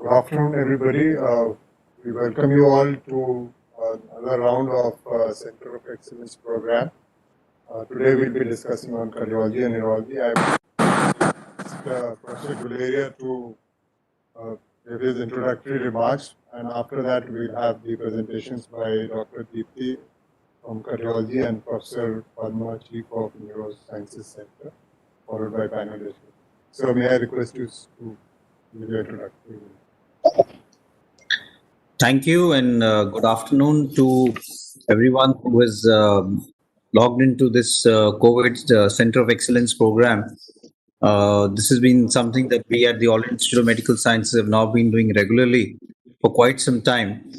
Good afternoon, everybody. We welcome you all to another round of Center of Excellence program. Today we'll be discussing on cardiology and neurology. I will ask Professor Guleria to give his introductory remarks, and after that we'll have the presentations by Dr. Deepti from cardiology and Professor Padma, Chief of Neurosciences Center, followed by panel discussion. So may I request you to give your introductory remarks. Thank you, and good afternoon to everyone who is logged into this COVID Center of Excellence program. This has been something that we at the All India Institute of Medical Sciences have now been doing regularly for quite some time.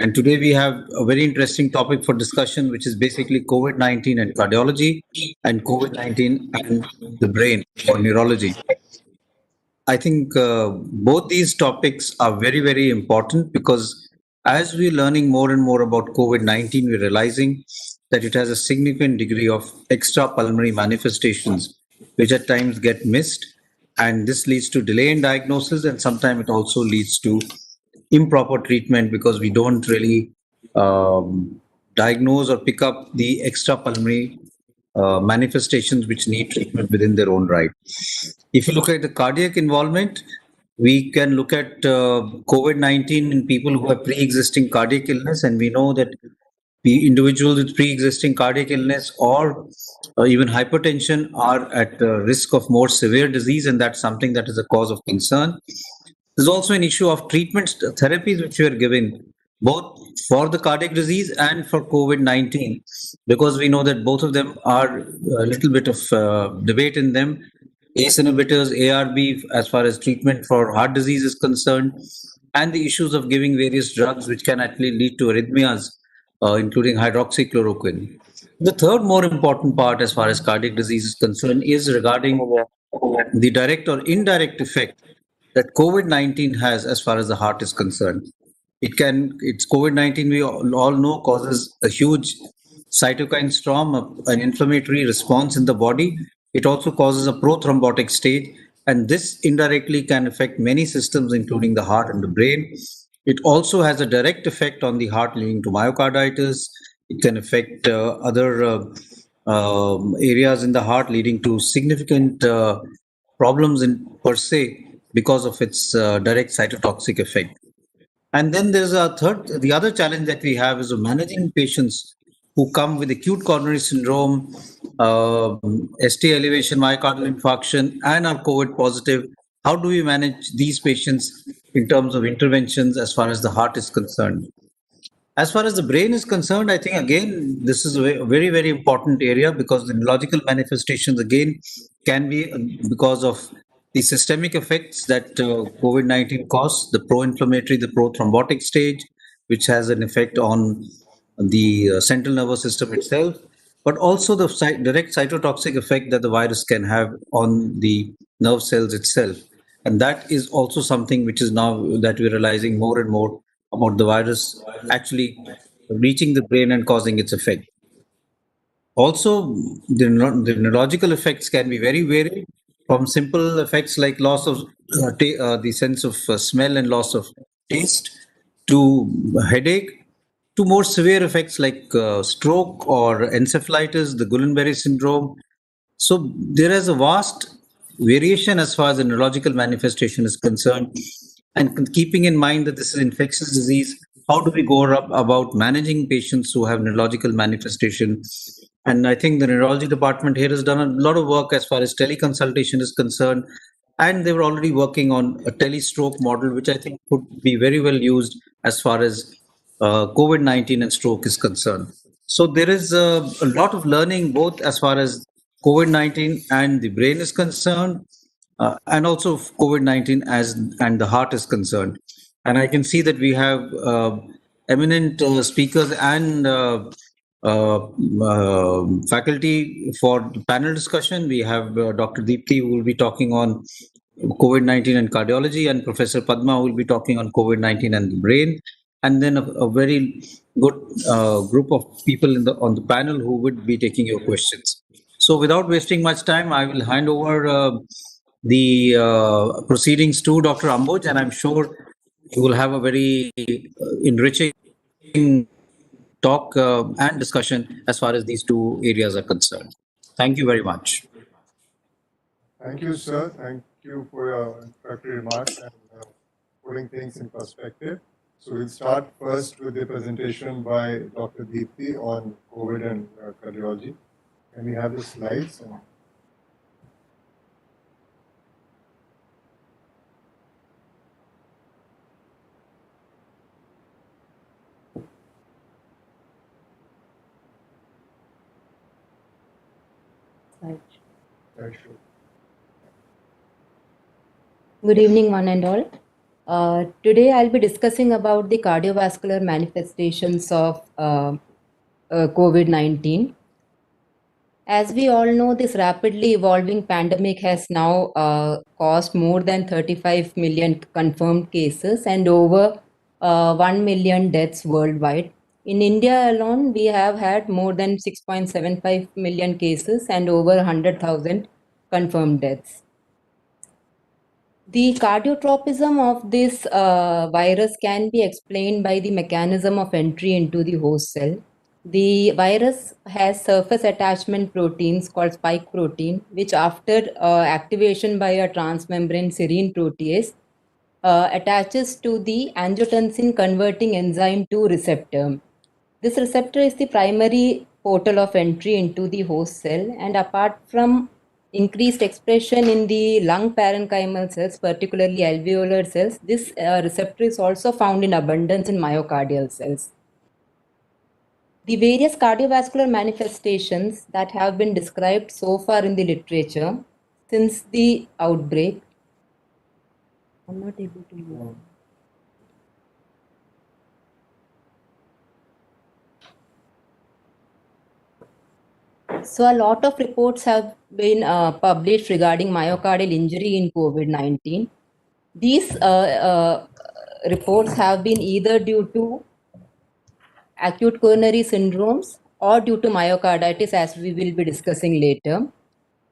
And today we have a very interesting topic for discussion, which is basically COVID-19 and cardiology, and COVID-19 and the brain or neurology. I think both these topics are very, very important because as we're learning more and more about COVID-19, we're realizing that it has a significant degree of extrapulmonary manifestations, which at times get missed. And this leads to delay in diagnosis, and sometimes it also leads to improper treatment because we don't really diagnose or pick up the extrapulmonary manifestations which need treatment within their own right. If you look at the cardiac involvement, we can look at COVID-19 in people who have pre-existing cardiac illness, and we know that the individuals with pre-existing cardiac illness or even hypertension are at risk of more severe disease, and that's something that is a cause of concern. There's also an issue of treatments, therapies which we are given both for the cardiac disease and for COVID-19, because we know that both of them are a little bit of debate in them. ACE inhibitors, ARB, as far as treatment for heart disease is concerned, and the issues of giving various drugs which can actually lead to arrhythmias, including hydroxychloroquine. The third more important part as far as cardiac disease is concerned is regarding the direct or indirect effect that COVID-19 has as far as the heart is concerned. It's COVID-19, we all know, causes a huge cytokine storm, an inflammatory response in the body. It also causes a prothrombotic state, and this indirectly can affect many systems, including the heart and the brain. It also has a direct effect on the heart, leading to myocarditis. It can affect other areas in the heart, leading to significant problems in per se because of its direct cytotoxic effect. And then there's the other challenge that we have is of managing patients who come with acute coronary syndrome, ST elevation, myocardial infarction, and are COVID positive. How do we manage these patients in terms of interventions as far as the heart is concerned? As far as the brain is concerned, I think, again, this is a very, very important area because the neurological manifestations, again, can be because of the systemic effects that COVID-19 causes, the pro-inflammatory, the pro-thrombotic stage, which has an effect on the central nervous system itself, but also the direct cytotoxic effect that the virus can have on the nerve cells itself. And that is also something which is now that we're realizing more and more about the virus actually reaching the brain and causing its effect. Also, the neurological effects can be very varied, from simple effects like loss of the sense of smell and loss of taste, to headache, to more severe effects like stroke or encephalitis, the Guillain-Barré syndrome. So there is a vast variation as far as the neurological manifestation is concerned. And keeping in mind that this is infectious disease, how do we go about managing patients who have neurological manifestation? And I think the neurology department here has done a lot of work as far as teleconsultation is concerned. And they were already working on a telestroke model, which I think could be very well used as far as COVID-19 and stroke is concerned. So there is a lot of learning both as far as COVID-19 and the brain is concerned, and also COVID-19 as and the heart is concerned. And I can see that we have eminent speakers and faculty for the panel discussion. We have Dr. Deepthi, who will be talking on COVID-19 and cardiology, and Professor Padma will be talking on COVID-19 and the brain, and then a very good group of people on the panel who would be taking your questions. So, without wasting much time, I will hand over the proceedings to Dr. Amboj, and I'm sure you will have a very enriching talk and discussion as far as these two areas are concerned. Thank you very much. Thank you, sir. Thank you for your introductory remarks and putting things in perspective. So we'll start first with the presentation by Dr. Deepthi on COVID and cardiology. Can we have the slides? Good evening, one and all. Today I'll be discussing about the cardiovascular manifestations of COVID-19. As we all know, this rapidly evolving pandemic has now caused more than 35 million confirmed cases and over 1 million deaths worldwide. In India alone, we have had more than 6.75 million cases and over 100,000 confirmed deaths. The cardiotropism of this virus can be explained by the mechanism of entry into the host cell. The virus has surface attachment proteins called spike protein, which after activation by a transmembrane serine protease attaches to the angiotensin converting enzyme 2 receptor. This receptor is the primary portal of entry into the host cell, and apart from increased expression in the lung parenchymal cells, particularly alveolar cells, this receptor is also found in abundance in myocardial cells. The various cardiovascular manifestations that have been described so far in the literature since the outbreak. I'm not able to move. So a lot of reports have been published regarding myocardial injury in COVID-19. These reports have been either due to acute coronary syndromes or due to myocarditis, as we will be discussing later.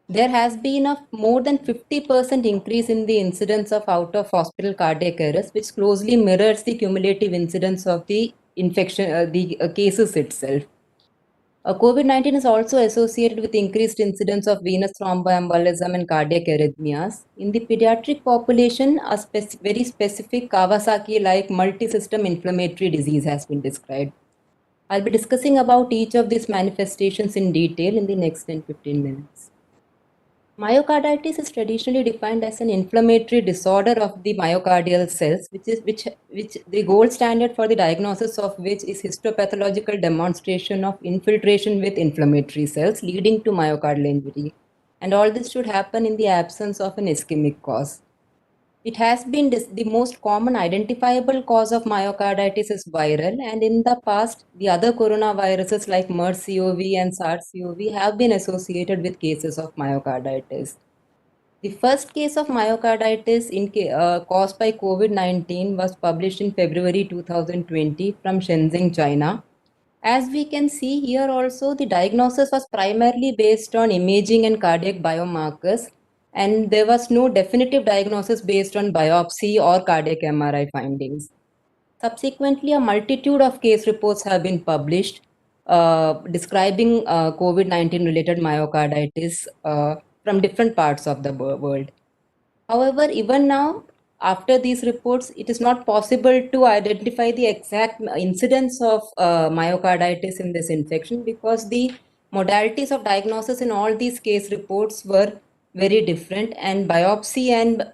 There has been a more than 50% increase in the incidence of out-of-hospital cardiac arrest, which closely mirrors the cumulative incidence of the infection, the cases itself. COVID-19 is also associated with increased incidence of venous thromboembolism and cardiac arrhythmias. In the pediatric population, a very specific Kawasaki-like multi-system inflammatory disease has been described. I'll be discussing about each of these manifestations in detail in the next 10-15 minutes. Myocarditis is traditionally defined as an inflammatory disorder of the myocardial cells, which the gold standard for the diagnosis of which is histopathological demonstration of infiltration with inflammatory cells leading to myocardial injury. And all this should happen in the absence of an ischemic cause. It has been the most common identifiable cause of myocarditis is viral, and in the past, the other coronaviruses like MERS-CoV and SARS-CoV have been associated with cases of myocarditis. The first case of myocarditis caused by COVID-19 was published in February 2020 from Shenzhen, China. As we can see here also, the diagnosis was primarily based on imaging and cardiac biomarkers, and there was no definitive diagnosis based on biopsy or cardiac MRI findings. Subsequently, a multitude of case reports have been published describing COVID-19 related myocarditis from different parts of the world. However, even now, after these reports, it is not possible to identify the exact incidence of myocarditis in this infection because the modalities of diagnosis in all these case reports were very different, and biopsy and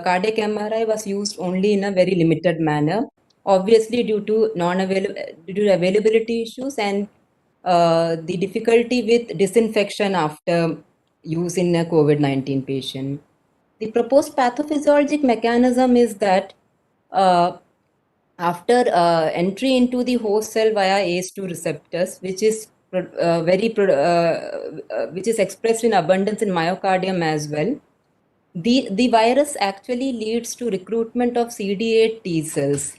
cardiac MRI was used only in a very limited manner, obviously due to availability issues and the difficulty with disinfection after use in a COVID-19 patient. The proposed pathophysiologic mechanism is that after entry into the host cell via ACE2 receptors, which is which is expressed in abundance in myocardium as well, the virus actually leads to recruitment of CD8 T cells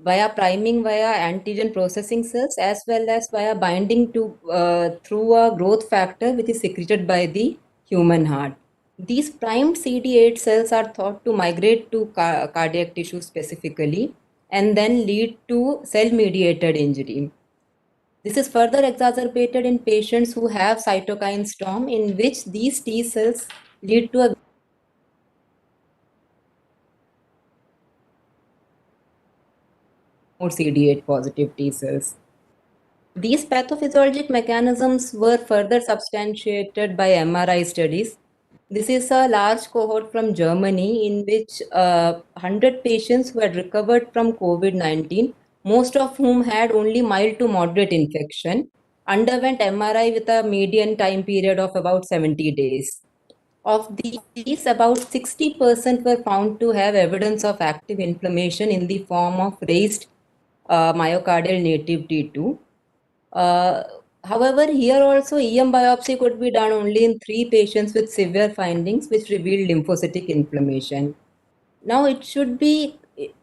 via priming via antigen processing cells as well as via binding to through a growth factor which is secreted by the human heart. These primed CD8 cells are thought to migrate to cardiac tissue specifically and then lead to cell-mediated injury. This is further exacerbated in patients who have cytokine storm, in which these T cells lead to a more CD8 positive T cells. These pathophysiologic mechanisms were further substantiated by MRI studies. This is a large cohort from Germany in which 100 patients who had recovered from COVID-19, most of whom had only mild to moderate infection, underwent MRI with a median time period of about 70 days. Of these, about 60% were found to have evidence of active inflammation in the form of raised myocardial native T2. However, here also EM biopsy could be done only in 3 patients with severe findings which revealed lymphocytic inflammation. Now, it should be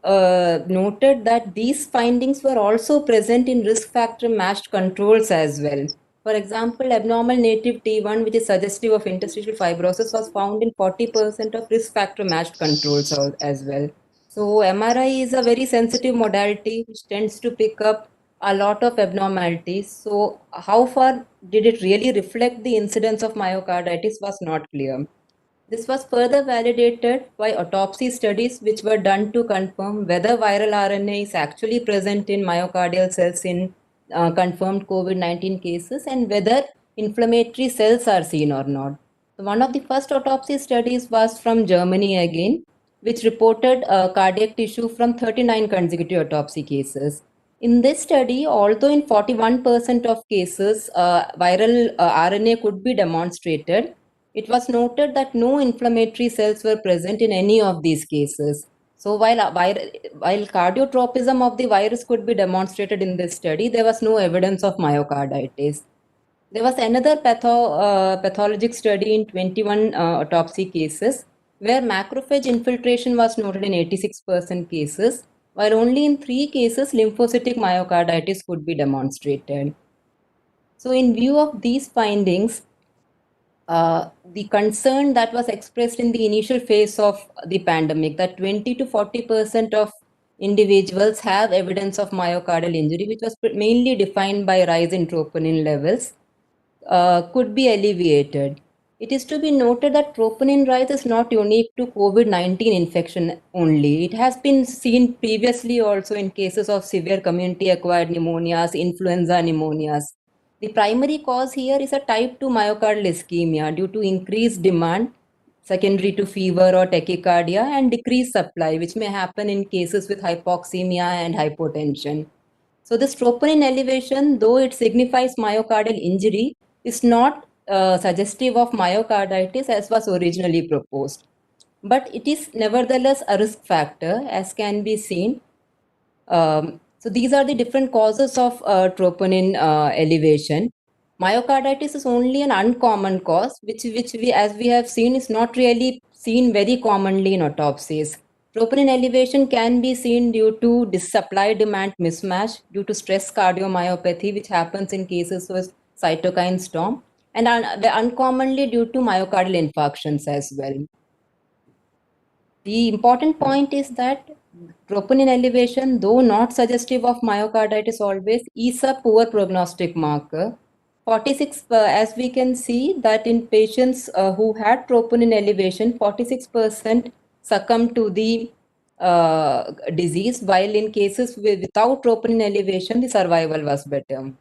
noted that these findings were also present in risk factor matched controls as well. For example, abnormal native T1, which is suggestive of interstitial fibrosis, was found in 40% of risk factor matched controls as well. So, MRI is a very sensitive modality which tends to pick up a lot of abnormalities. So, how far did it really reflect the incidence of myocarditis was not clear. This was further validated by autopsy studies which were done to confirm whether viral RNA is actually present in myocardial cells in confirmed COVID-19 cases and whether inflammatory cells are seen or not. So one of the first autopsy studies was from Germany again, which reported cardiac tissue from 39 consecutive autopsy cases. In this study, although in 41% of cases viral RNA could be demonstrated, it was noted that no inflammatory cells were present in any of these cases. So while cardiotropism of the virus could be demonstrated in this study, there was no evidence of myocarditis. There was another pathologic study in 21 autopsy cases where macrophage infiltration was noted in 86% cases, while only in 3 cases lymphocytic myocarditis could be demonstrated. So in view of these findings, the concern that was expressed in the initial phase of the pandemic, that 20 to 40% of individuals have evidence of myocardial injury, which was mainly defined by rise in troponin levels, could be alleviated. It is to be noted that troponin rise is not unique to COVID-19 infection only. It has been seen previously also in cases of severe community-acquired pneumonias, influenza pneumonias. The primary cause here is a type 2 myocardial ischemia due to increased demand secondary to fever or tachycardia and decreased supply, which may happen in cases with hypoxemia and hypotension. So this troponin elevation, though it signifies myocardial injury, is not suggestive of myocarditis as was originally proposed. But it is nevertheless a risk factor, as can be seen. So these are the different causes of troponin elevation. myocarditis is only an uncommon cause, which we, as we have seen, is not really seen very commonly in autopsies. Troponin elevation can be seen due to supply-demand mismatch, due to stress cardiomyopathy, which happens in cases with cytokine storm, and uncommonly due to myocardial infarctions as well. The important point is that troponin elevation, though not suggestive of myocarditis always, is a poor prognostic marker. 46, as we can see that in patients who had troponin elevation, 46% succumbed to the disease, while in cases without troponin elevation, the survival was better.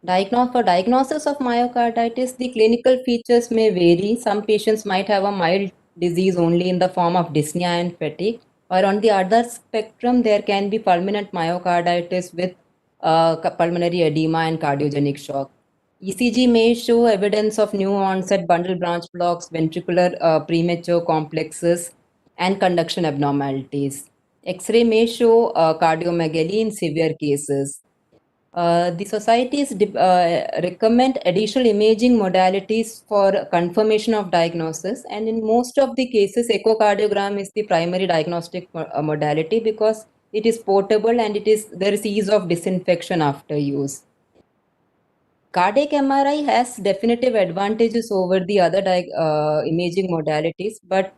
For diagnosis of myocarditis, the clinical features may vary. Some patients might have a mild disease only in the form of dyspnea and fatigue, or on the other spectrum, there can be fulminant myocarditis with pulmonary edema and cardiogenic shock. ECG may show evidence of new onset bundle branch blocks, ventricular premature complexes, and conduction abnormalities. X-ray may show cardiomegaly in severe cases. The societies recommend additional imaging modalities for confirmation of diagnosis, and in most of the cases, echocardiogram is the primary diagnostic modality because it is portable and there is ease of disinfection after use. Cardiac MRI has definitive advantages over the other imaging modalities, but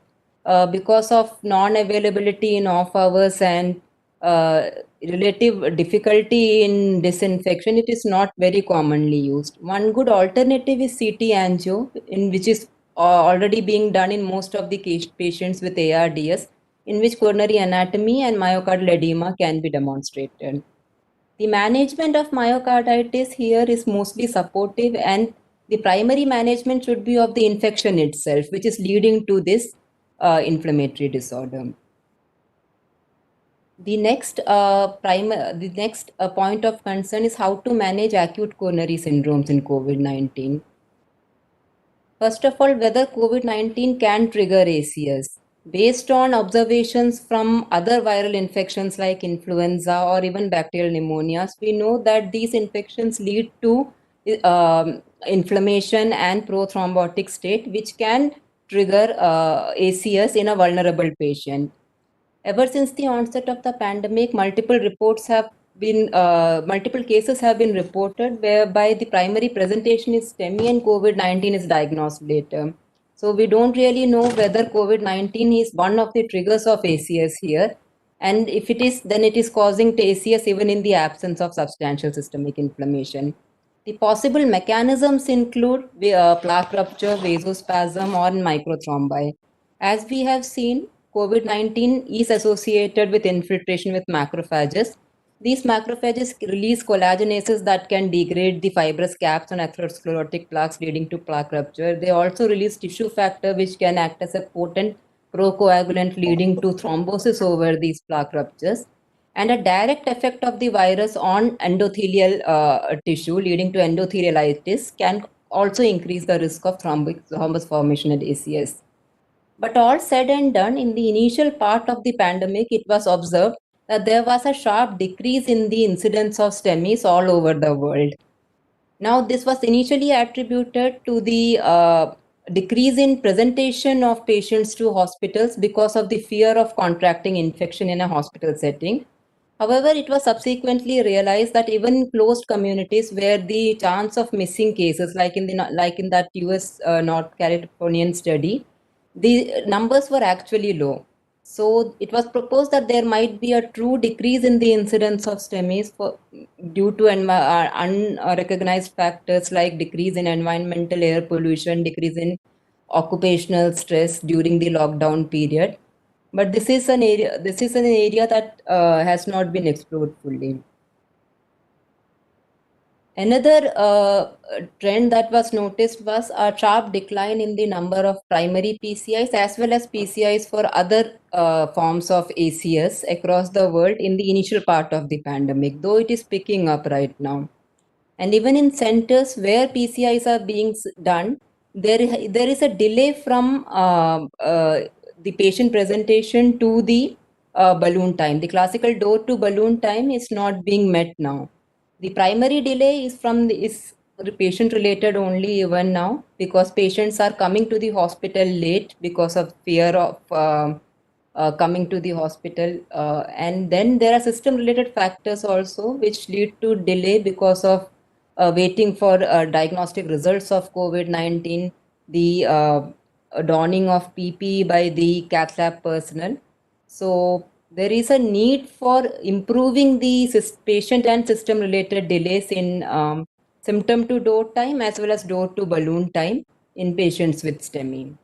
because of non-availability in off hours and relative difficulty in disinfection, it is not very commonly used. One good alternative is CT angio, which is already being done in most of the patients with ARDS, in which coronary anatomy and myocardial edema can be demonstrated. The management of myocarditis here is mostly supportive, and the primary management should be of the infection itself, which is leading to this inflammatory disorder. The next point of concern is how to manage acute coronary syndromes in COVID-19. First of all, whether COVID-19 can trigger ACS. Based on observations from other viral infections like influenza or even bacterial pneumonias, we know that these infections lead to inflammation and prothrombotic state, which can trigger ACS in a vulnerable patient. Ever since the onset of the pandemic, multiple cases have been reported whereby the primary presentation is STEMI and COVID-19 is diagnosed later. So we don't really know whether COVID-19 is one of the triggers of ACS here. And if it is, then it is causing ACS even in the absence of substantial systemic inflammation. The possible mechanisms include plaque rupture, vasospasm, or microthrombi. As we have seen, COVID-19 is associated with infiltration with macrophages. These macrophages release collagenases that can degrade the fibrous caps on atherosclerotic plaques, leading to plaque rupture. They also release tissue factor, which can act as a potent procoagulant, leading to thrombosis over these plaque ruptures. And a direct effect of the virus on endothelial tissue, leading to endothelialitis, can also increase the risk of thrombus formation at ACS. But all said and done, in the initial part of the pandemic, it was observed that there was a sharp decrease in the incidence of STEMIs all over the world. Now, this was initially attributed to the decrease in presentation of patients to hospitals because of the fear of contracting infection in a hospital setting. However, it was subsequently realized that even in closed communities where the chance of missing cases, like in that US North Carolinian study, the numbers were actually low. So it was proposed that there might be a true decrease in the incidence of STEMIs due to unrecognized factors like decrease in environmental air pollution, decrease in occupational stress during the lockdown period. But this is an area that has not been explored fully. Another trend that was noticed was a sharp decline in the number of primary PCIs as well as PCIs for other forms of ACS across the world in the initial part of the pandemic, though it is picking up right now. And even in centers where PCIs are being done, there is a delay from the patient presentation to the balloon time. The classical door to balloon time is not being met now. The primary delay is the patient related only even now, because patients are coming to the hospital late because of fear of coming to the hospital, and then there are system related factors also which lead to delay because of waiting for diagnostic results of COVID-19, the donning of PPE by the cath lab personnel. So there is a need for improving the patient and system related delays in symptom to door time as well as door to balloon time in patients with STEMI.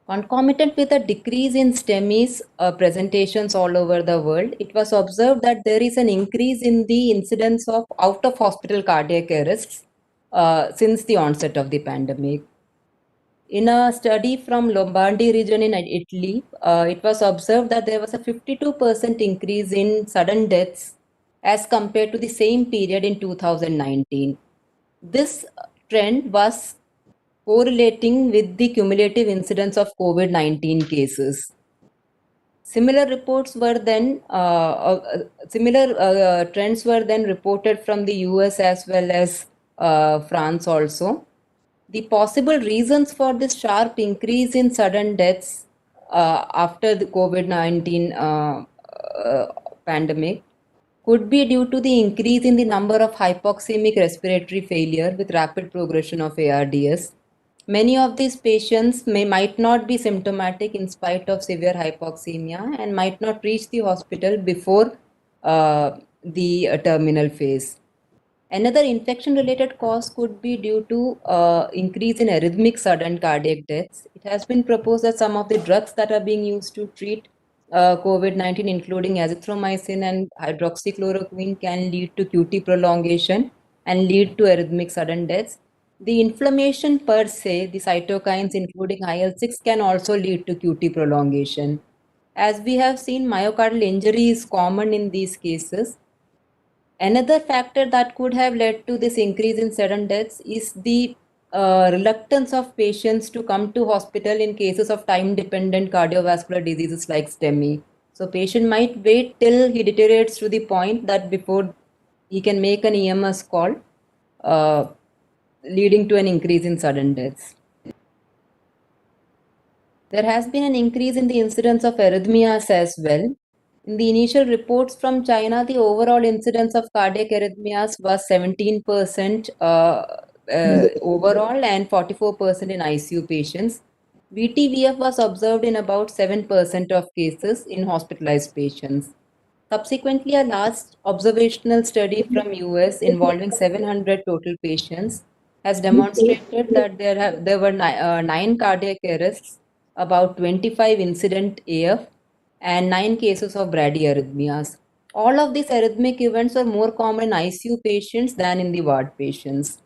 Concomitant with a decrease in STEMIs presentations all over the world, it was observed that there is an increase in the incidence of out of hospital cardiac arrests since the onset of the pandemic. In a study from Lombardy region in Italy, it was observed that there was a 52% increase in sudden deaths as compared to the same period in 2019. This trend was correlating with the cumulative incidence of COVID-19 cases. Similar reports were then, similar trends were then reported from the US as well as France also. The possible reasons for this sharp increase in sudden deaths after the COVID-19 pandemic could be due to the increase in the number of hypoxemic respiratory failure with rapid progression of ARDS. Many of these patients might not be symptomatic in spite of severe hypoxemia and might not reach the hospital before the terminal phase. Another infection-related cause could be due to increase in arrhythmic sudden cardiac deaths. It has been proposed that some of the drugs that are being used to treat COVID-19, including azithromycin and hydroxychloroquine, can lead to QT prolongation and lead to arrhythmic sudden deaths. The inflammation per se, the cytokines including IL-6, can also lead to QT prolongation. As we have seen, myocardial injury is common in these cases. Another factor that could have led to this increase in sudden deaths is the reluctance of patients to come to hospital in cases of time-dependent cardiovascular diseases like STEMI. So patient might wait till he deteriorates to the point that before he can make an EMS call, leading to an increase in sudden deaths. There has been an increase in the incidence of arrhythmias as well. In the initial reports from China, the overall incidence of cardiac arrhythmias was 17% overall and 44% in ICU patients. VTVF was observed in about 7% of cases in hospitalized patients. Subsequently, a last observational study from US involving 700 total patients has demonstrated that there were 9 cardiac arrests, about 25 incident AF, and 9 cases of bradyarrhythmias. All of these arrhythmic events were more common in ICU patients than in the ward patients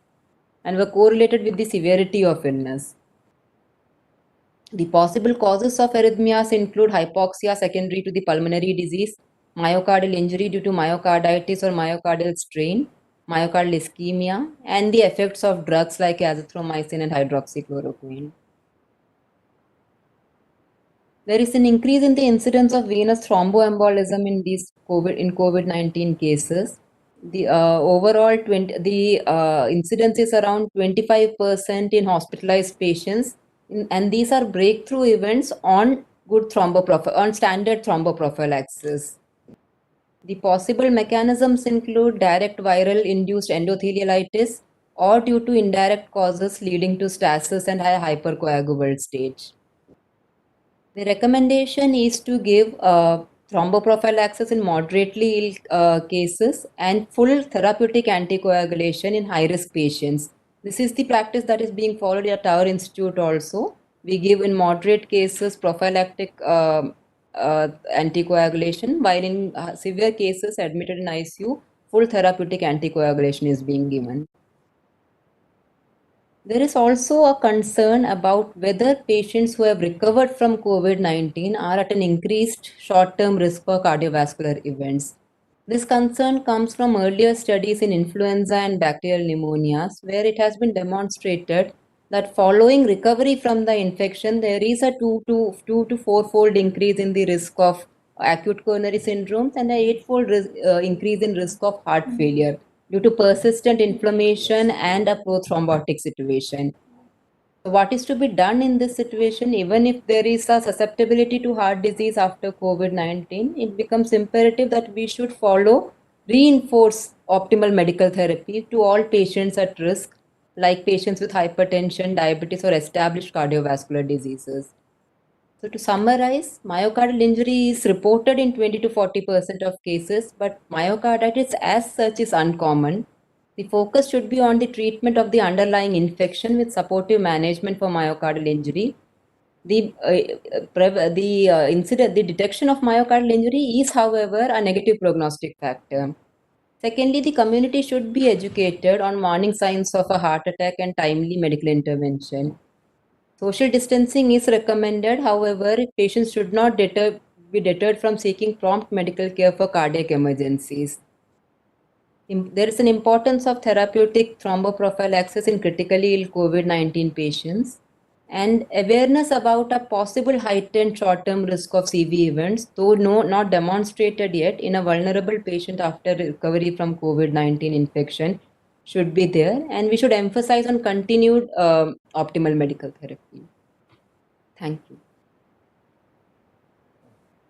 and were correlated with the severity of illness. The possible causes of arrhythmias include hypoxia secondary to the pulmonary disease, myocardial injury due to myocarditis or myocardial strain, myocardial ischemia, and the effects of drugs like azithromycin and hydroxychloroquine. There is an increase in the incidence of venous thromboembolism in these COVID-19 cases. The overall incidence is around 25% in hospitalized patients, and these are breakthrough events on standard thromboprophylaxis. The possible mechanisms include direct viral induced endothelialitis or due to indirect causes leading to stasis and high hypercoagulable stage. The recommendation is to give thromboprophylaxis in moderately ill cases and full therapeutic anticoagulation in high-risk patients. This is the practice that is being followed at our institute also. We give in moderate cases prophylactic anticoagulation, while in severe cases admitted in ICU, full therapeutic anticoagulation is being given. There is also a concern about whether patients who have recovered from COVID-19 are at an increased short-term risk for cardiovascular events. This concern comes from earlier studies in influenza and bacterial pneumonias, where it has been demonstrated that following recovery from the infection, there is a 2 to 4-fold increase in the risk of acute coronary syndromes, and an eightfold increase in risk of heart failure due to persistent inflammation and a prothrombotic situation. So what is to be done in this situation? Even if there is a susceptibility to heart disease after COVID-19, it becomes imperative that we should reinforce optimal medical therapy to all patients at risk, like patients with hypertension, diabetes, or established cardiovascular diseases. So to summarize, myocardial injury is reported in 20 to 40% of cases, but myocarditis as such is uncommon. The focus should be on the treatment of the underlying infection with supportive management for myocardial injury. The detection of myocardial injury is, however, a negative prognostic factor. Secondly, the community should be educated on warning signs of a heart attack and timely medical intervention. Social distancing is recommended. However, patients should not be deterred from seeking prompt medical care for cardiac emergencies. There is an importance of therapeutic thromboprophylaxis in critically ill COVID-19 patients, and awareness about a possible heightened short-term risk of CV events, though not demonstrated yet in a vulnerable patient after recovery from COVID-19 infection, should be there, and we should emphasize on continued optimal medical therapy. Thank you.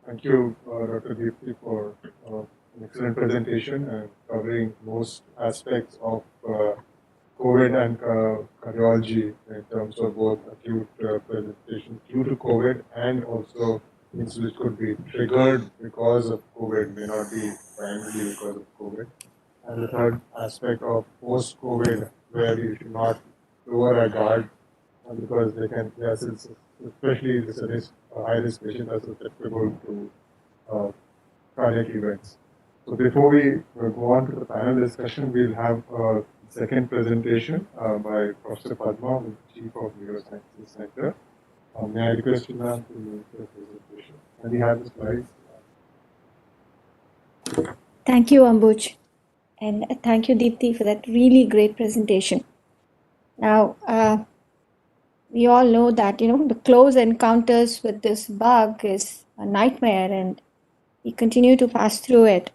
Thank you, Dr. Deepthi, for an excellent presentation and covering most aspects of COVID and cardiology in terms of both acute presentation due to COVID and also things which could be triggered because of COVID, may not be primarily because of COVID. And the third aspect of post-COVID, where you should not lower our guard because especially this high-risk patients are susceptible to cardiac events. So before we go on to the panel discussion, we'll have a second presentation by Professor Padma, who is Chief of Neurosciences Center. May I request you, ma'am, to make the presentation? And we have the slides. Thank you, Ambuj. And thank you, Deepthi, for that really great presentation. Now, we all know that, the close encounters with this bug is a nightmare, and we continue to pass through it.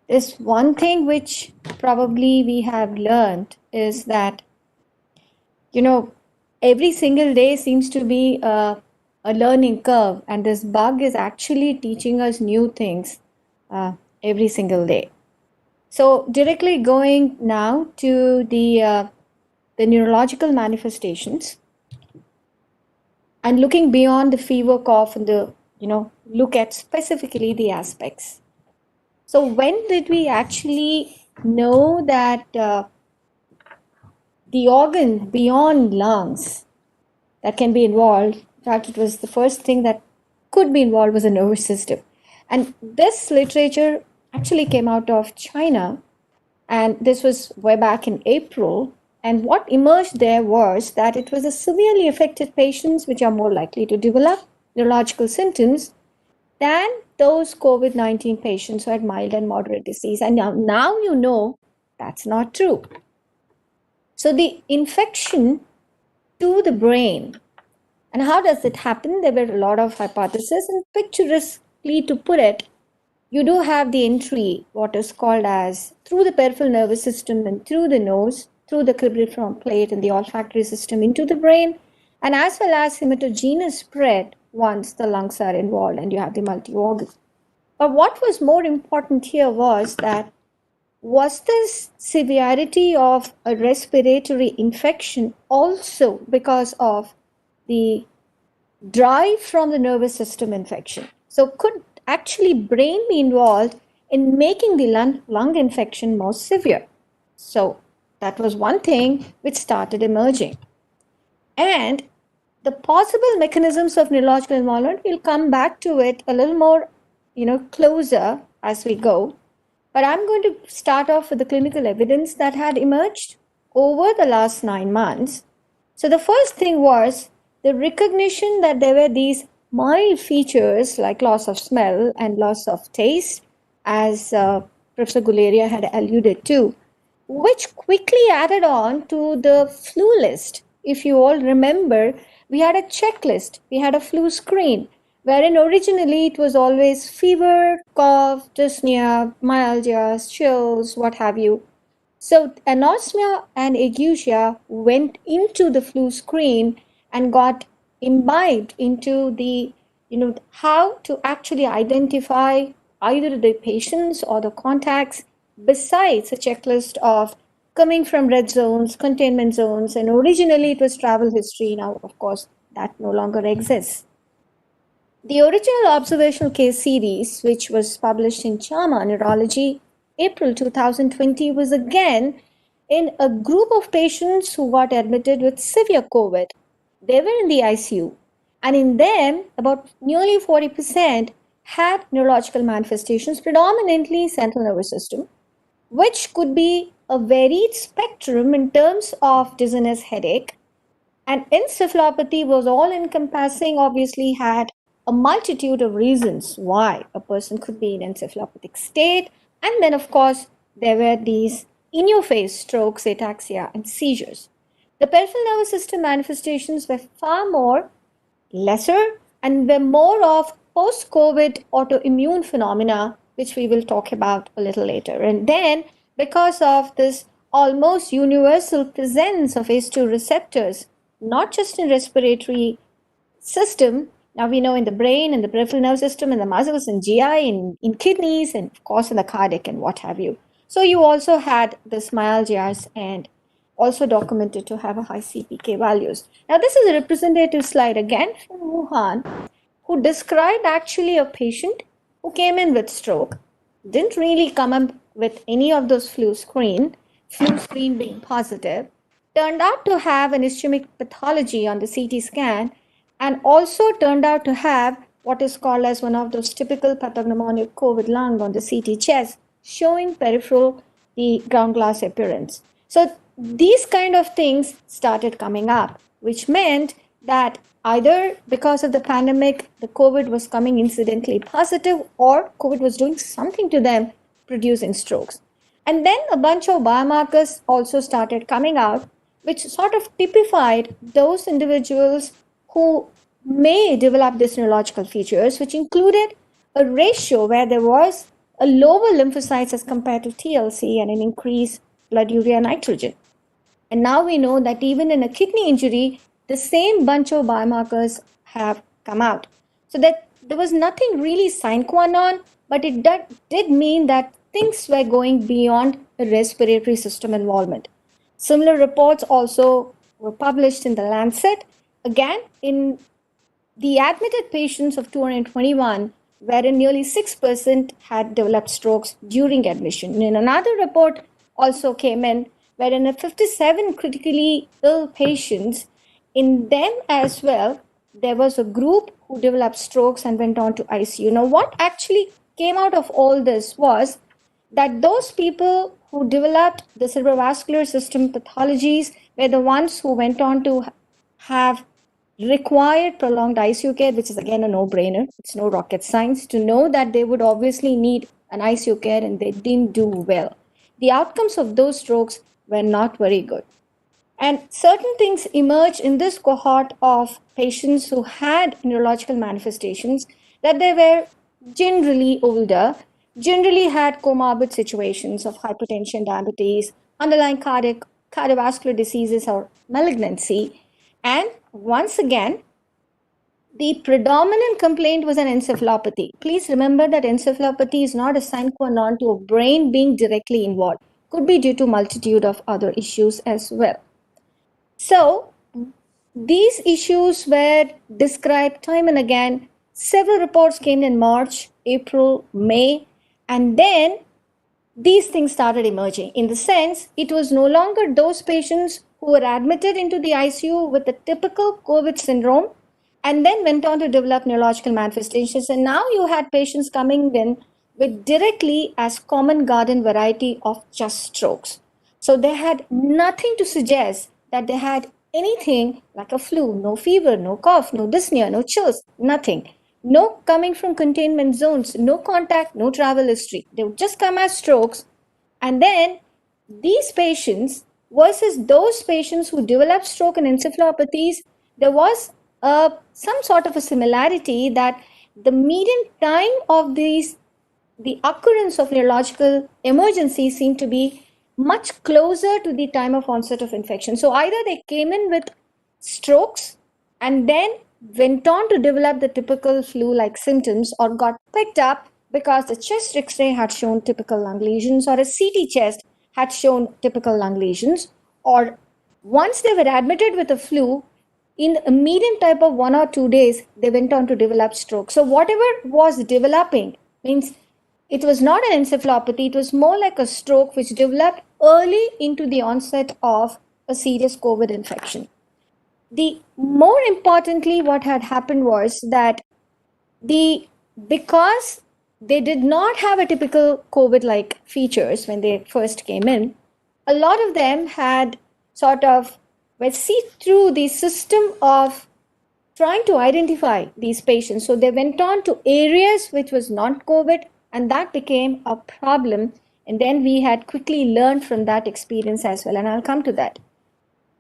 There's one thing which probably we have learned is that, every single day seems to be a learning curve, and this bug is actually teaching us new things every single day. So directly going now to the neurological manifestations and looking beyond the fever, cough, and look at specifically the aspects. So when did we actually know that the organ beyond lungs that can be involved, in fact, it was the first thing that could be involved was the nervous system. And this literature actually came out of China, and this was way back in April. And what emerged there was that it was the severely affected patients which are more likely to develop neurological symptoms than those COVID-19 patients who had mild and moderate disease. And now you know that's not true. So the infection to the brain, and how does it happen? There were a lot of hypotheses, and picturesquely to put it, you do have the entry, what is called as through the peripheral nervous system and through the nose, through the cribriform plate and the olfactory system into the brain, and as well as hematogenous spread once the lungs are involved and you have the multi-organ. But what was more important here was this severity of a respiratory infection also because of the drive from the nervous system infection? So could actually brain be involved in making the lung infection more severe? So that was one thing which started emerging. And the possible mechanisms of neurological involvement, we'll come back to it a little more, closer as we go. But I'm going to start off with the clinical evidence that had emerged over the last 9 months. So the first thing was the recognition that there were these mild features like loss of smell and loss of taste, as Professor Guleria had alluded to, which quickly added on to the flu list. If you all remember, we had a checklist, we had a flu screen, wherein originally it was always fever, cough, dyspnea, myalgia, chills, what have you. So anosmia and agusia went into the flu screen and got imbibed into the, how to actually identify either the patients or the contacts, besides a checklist of coming from red zones, containment zones, and originally it was travel history. Now, of course, that no longer exists. The original observational case series, which was published in JAMA Neurology, April 2020, was again in a group of patients who got admitted with severe COVID. They were in the ICU, and in them, about nearly 40% had neurological manifestations, predominantly central nervous system, which could be a varied spectrum in terms of dizziness, headache, and encephalopathy was all encompassing, obviously had a multitude of reasons why a person could be in encephalopathic state. And then, of course, there were these in your face strokes, ataxia, and seizures. The peripheral nervous system manifestations were far more lesser and were more of post COVID autoimmune phenomena, which we will talk about a little later. And then, because of this almost universal presence of ACE2 receptors, not just in respiratory system, now we know in the brain, in the peripheral nerve system, in the muscles, in GI, in kidneys, and of course in the cardiac and what have you. So you also had this myalgias and also documented to have a high CPK values. Now this is a representative slide again from Wuhan, who described actually a patient who came in with stroke, didn't really come up with any of those flu screen being positive, turned out to have an ischemic pathology on the CT scan, and also turned out to have what is called as one of those typical pathognomonic COVID lung on the CT chest, showing peripheral, the ground glass appearance. So these kind of things started coming up, which meant that either because of the pandemic, the COVID was coming incidentally positive, or COVID was doing something to them, producing strokes. And then a bunch of biomarkers also started coming out, which sort of typified those individuals who may develop these neurological features, which included a ratio where there was a lower lymphocytes as compared to TLC and an increased blood urea nitrogen. And now we know that even in a kidney injury, the same bunch of biomarkers have come out. So that there was nothing really sine qua non, but it did mean that things were going beyond a respiratory system involvement. Similar reports also were published in the Lancet. Again, in the admitted patients of 221, wherein nearly 6% had developed strokes during admission. And another report also came in, wherein 57 critically ill patients, in them as well, there was a group who developed strokes and went on to ICU. Now, what actually came out of all this was that those people who developed the cerebrovascular system pathologies were the ones who went on to have required prolonged ICU care, which is again a no-brainer. It's no rocket science to know that they would obviously need an ICU care, and they didn't do well. The outcomes of those strokes were not very good. And certain things emerged in this cohort of patients who had neurological manifestations, that they were generally older, generally had comorbid situations of hypertension, diabetes, underlying cardiovascular diseases or malignancy. And once again, the predominant complaint was an encephalopathy. Please remember that encephalopathy is not a sine qua non to a brain being directly involved. Could be due to multitude of other issues as well. So these issues were described time and again. Several reports came in March, April, May, and then these things started emerging. In the sense, it was no longer those patients who were admitted into the ICU with the typical COVID syndrome and then went on to develop neurological manifestations. And now you had patients coming in with directly as common garden variety of just strokes. So they had nothing to suggest that they had anything like a flu, no fever, no cough, no dyspnea, no chills, nothing. No coming from containment zones, no contact, no travel history. They would just come as strokes. And then these patients versus those patients who developed stroke and encephalopathies, there was some sort of a similarity that the median time of the occurrence of neurological emergency seemed to be much closer to the time of onset of infection. So either they came in with strokes and then went on to develop the typical flu-like symptoms, or got picked up because the chest X-ray had shown typical lung lesions, or a CT chest had shown typical lung lesions, or once they were admitted with a flu, in a median type of 1 or 2 days, they went on to develop stroke. So whatever was developing means it was not an encephalopathy, it was more like a stroke which developed early into the onset of a serious COVID infection. The more importantly, what had happened was that because they did not have a typical COVID-like features when they first came in, a lot of them had sort of see through the system of trying to identify these patients. So they went on to areas which was not COVID, and that became a problem. And then we had quickly learned from that experience as well, and I'll come to that.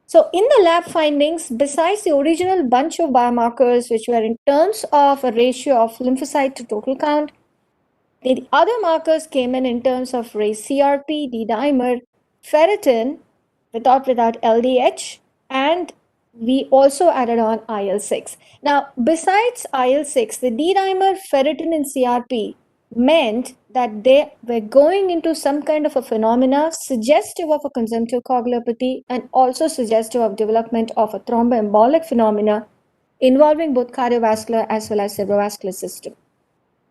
So in the lab findings, besides the original bunch of biomarkers, which were in terms of a ratio of lymphocyte to total count, the other markers came in terms of raised CRP, D-dimer, ferritin, without LDH, and we also added on IL-6. Now, besides IL-6, the D-dimer, ferritin, and CRP meant that they were going into some kind of a phenomena suggestive of a consumptive coagulopathy and also suggestive of development of a thromboembolic phenomena involving both cardiovascular as well as cerebrovascular system.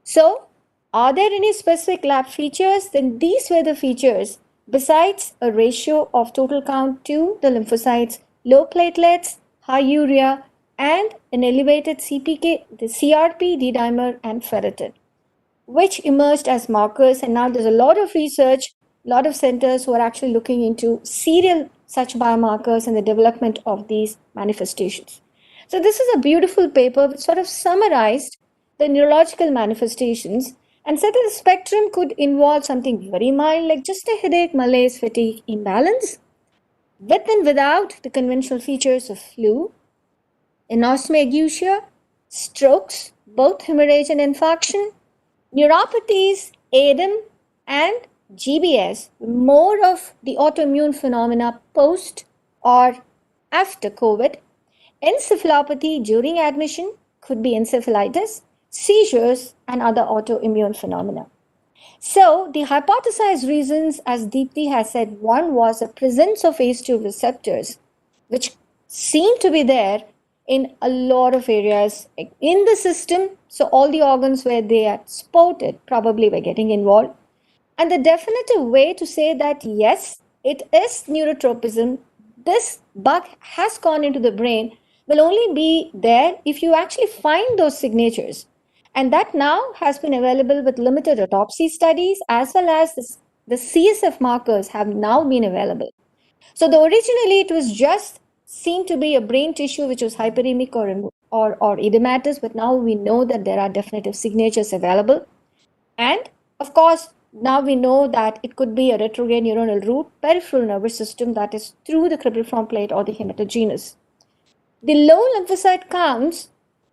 So, are there any specific lab features? Then these were the features. Besides a ratio of total count to the lymphocytes, low platelets, high urea, and an elevated CPK, the CRP, D-dimer, and ferritin, which emerged as markers. And now there's a lot of research, a lot of centers who are actually looking into serial such biomarkers and the development of these manifestations. So this is a beautiful paper which sort of summarized the neurological manifestations and said that the spectrum could involve something very mild, like just a headache, malaise, fatigue, imbalance, with and without the conventional features of flu, anosmia agutia, strokes, both hemorrhage and infarction, neuropathies, ADEM, and GBS, more of the autoimmune phenomena post or after COVID, encephalopathy during admission, could be encephalitis, seizures, and other autoimmune phenomena. So the hypothesized reasons, as Deepti has said, one was the presence of ACE2 receptors, which seem to be there in a lot of areas in the system. So all the organs where they are spotted probably were getting involved. And the definitive way to say that, yes, it is neurotropism, this bug has gone into the brain, will only be there if you actually find those signatures. And that now has been available with limited autopsy studies, as well as the CSF markers have now been available. So originally it was just seen to be a brain tissue which was hyperemic or edematous, but now we know that there are definitive signatures available. And of course, now we know that it could be a retrograde neuronal root, peripheral nervous system, that is through the cribriform plate or the hematogenous. The low lymphocyte counts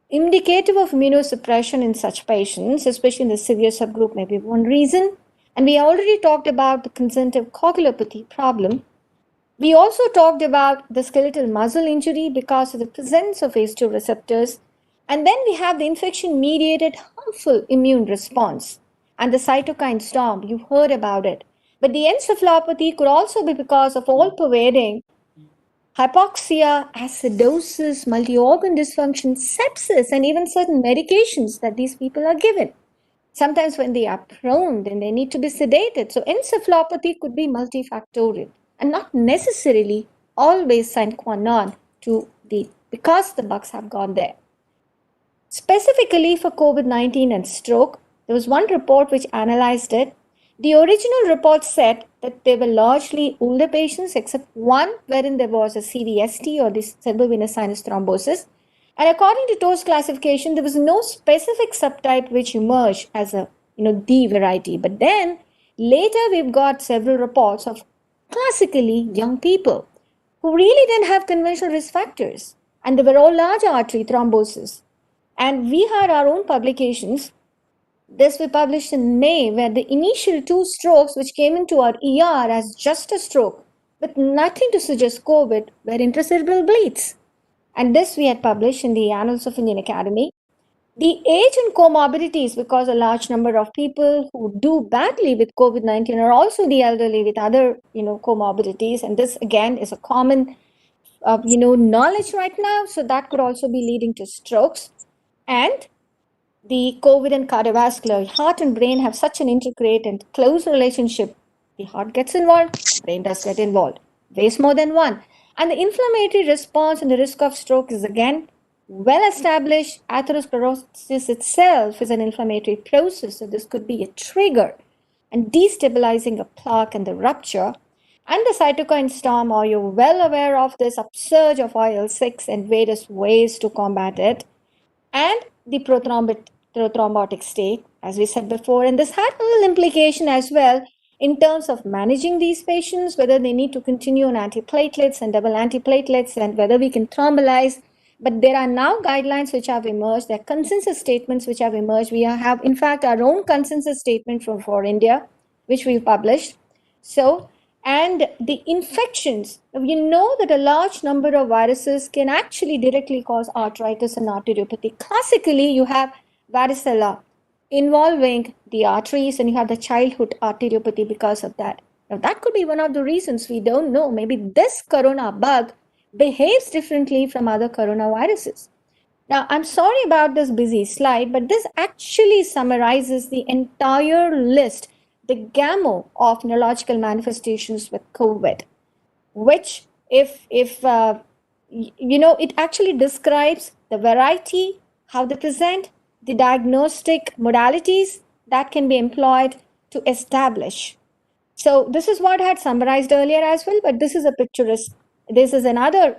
indicative of immunosuppression in such patients, especially in the severe subgroup, may be one reason. And we already talked about the consumptive coagulopathy problem. We also talked about the skeletal muscle injury because of the presence of ACE2 receptors. And then we have the infection-mediated harmful immune response and the cytokine storm. You've heard about it. But the encephalopathy could also be because of all-pervading hypoxia, acidosis, multi-organ dysfunction, sepsis, and even certain medications that these people are given. Sometimes when they are prone, then they need to be sedated. So encephalopathy could be multifactorial and not necessarily always sine qua non because the bugs have gone there. Specifically for COVID-19 and stroke, there was one report which analyzed it. The original report said that they were largely older patients, except one wherein there was a CVST or the cerebral venous sinus thrombosis. And according to TOS classification, there was no specific subtype which emerged as the variety. But then later we've got several reports of classically young people who really didn't have conventional risk factors. And they were all large artery thrombosis. And we had our own publications. This we published in May, where the initial 2 strokes, which came into our ER as just a stroke, with nothing to suggest COVID, were intracerebral bleeds. And this we had published in the Annals of Indian Academy. The age and comorbidities, because a large number of people who do badly with COVID-19 are also the elderly with other, comorbidities. And this again is a common, knowledge right now. So that could also be leading to strokes. And the COVID and cardiovascular, heart and brain have such an intricate and close relationship. The heart gets involved, brain does get involved, ways more than one. And the inflammatory response and the risk of stroke is again well established. Atherosclerosis itself is an inflammatory process, so this could be a trigger and destabilizing a plaque and the rupture. And the cytokine storm, or you're well aware of this upsurge of IL-6 and various ways to combat it. And the prothrombotic state, as we said before. And this had a little implication as well in terms of managing these patients, whether they need to continue on antiplatelets and double antiplatelets, and whether we can thrombolyze. But there are now guidelines which have emerged. There are consensus statements which have emerged. We have, in fact, our own consensus statement for India, which we've published. So, and the infections, you know that a large number of viruses can actually directly cause arthritis and arteriopathy. Classically, you have varicella involving the arteries, and you have the childhood arteriopathy because of that. Now, that could be one of the reasons. We don't know. Maybe this corona bug behaves differently from other coronaviruses. Now, I'm sorry about this busy slide, but this actually summarizes the entire list, the gamut of neurological manifestations with COVID, which it actually describes the variety, how they present, the diagnostic modalities that can be employed to establish. So this is what I had summarized earlier as well, but this is a picturesque. This is another,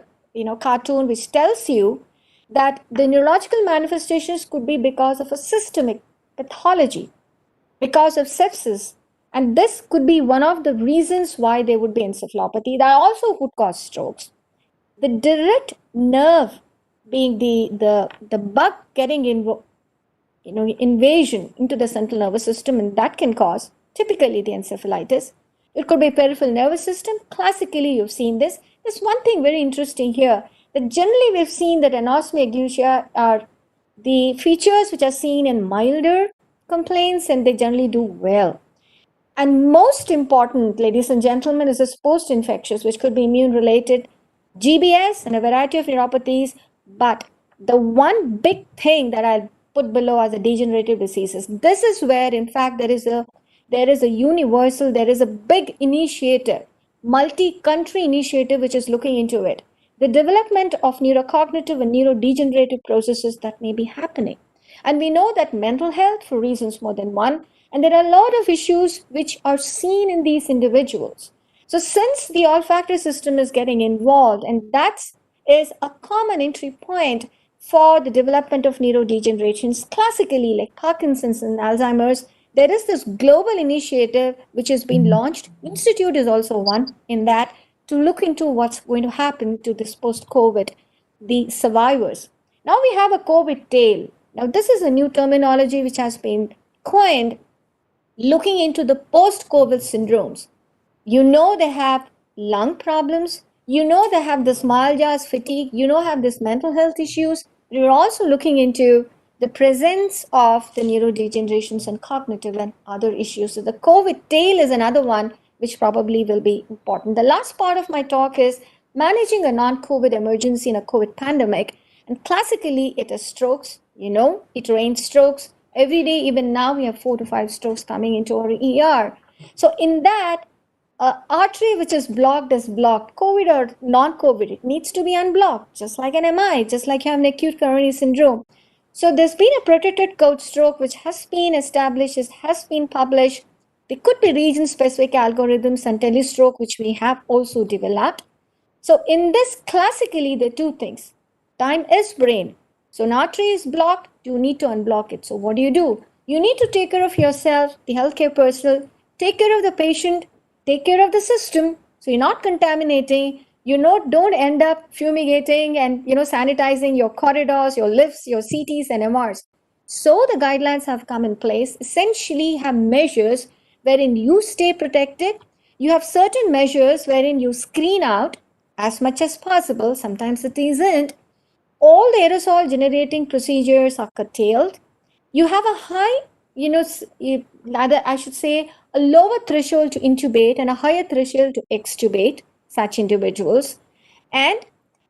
cartoon which tells you that the neurological manifestations could be because of a systemic pathology, because of sepsis. And this could be one of the reasons why there would be encephalopathy. That also would cause strokes. The direct nerve being the bug getting invasion into the central nervous system, and that can cause typically the encephalitis. It could be peripheral nervous system. Classically, you've seen this. There's one thing very interesting here, that generally we've seen that anosmia eglutia are the features which are seen in milder complaints, and they generally do well. And most important, ladies and gentlemen, is this post-infectious, which could be immune-related, GBS, and a variety of neuropathies. But the one big thing that I'll put below as the degenerative diseases, this is where, in fact, there is a universal, there is a big initiative, multi-country initiative, which is looking into it. The development of neurocognitive and neurodegenerative processes that may be happening. And we know that mental health, for reasons more than one, and there are a lot of issues which are seen in these individuals. So since the olfactory system is getting involved, and that is a common entry point for the development of neurodegenerations, classically like Parkinson's and Alzheimer's, there is this global initiative which has been launched. Institute is also one in that, to look into what's going to happen to this post-COVID, the survivors. Now we have a COVID tail. Now this is a new terminology which has been coined, looking into the post-COVID syndromes. They have lung problems. They have this myalgias, fatigue. Have this mental health issues. We're also looking into the presence of the neurodegenerations and cognitive and other issues. So the COVID tail is another one which probably will be important. The last part of my talk is managing a non-COVID emergency in a COVID pandemic. And classically, it is strokes. It rains strokes. Every day, even now, we have 4 to 5 strokes coming into our ER. So in that, artery which is blocked is blocked. COVID or non-COVID, it needs to be unblocked, just like an MI, just like you have an acute coronary syndrome. So there's been a protected code stroke which has been established, has been published. There could be region-specific algorithms and telestroke which we have also developed. So in this, classically, there are 2 things. Time is brain. So an artery is blocked, you need to unblock it. So what do? You need to take care of yourself, the healthcare personnel, take care of the patient, take care of the system, so you're not contaminating, don't end up fumigating and sanitizing your corridors, your lifts, your CTs and MRs. So the guidelines have come in place, essentially have measures wherein you stay protected. You have certain measures wherein you screen out as much as possible. Sometimes it isn't. All the aerosol generating procedures are curtailed. You have a high, rather I should say, a lower threshold to intubate and a higher threshold to extubate such individuals. And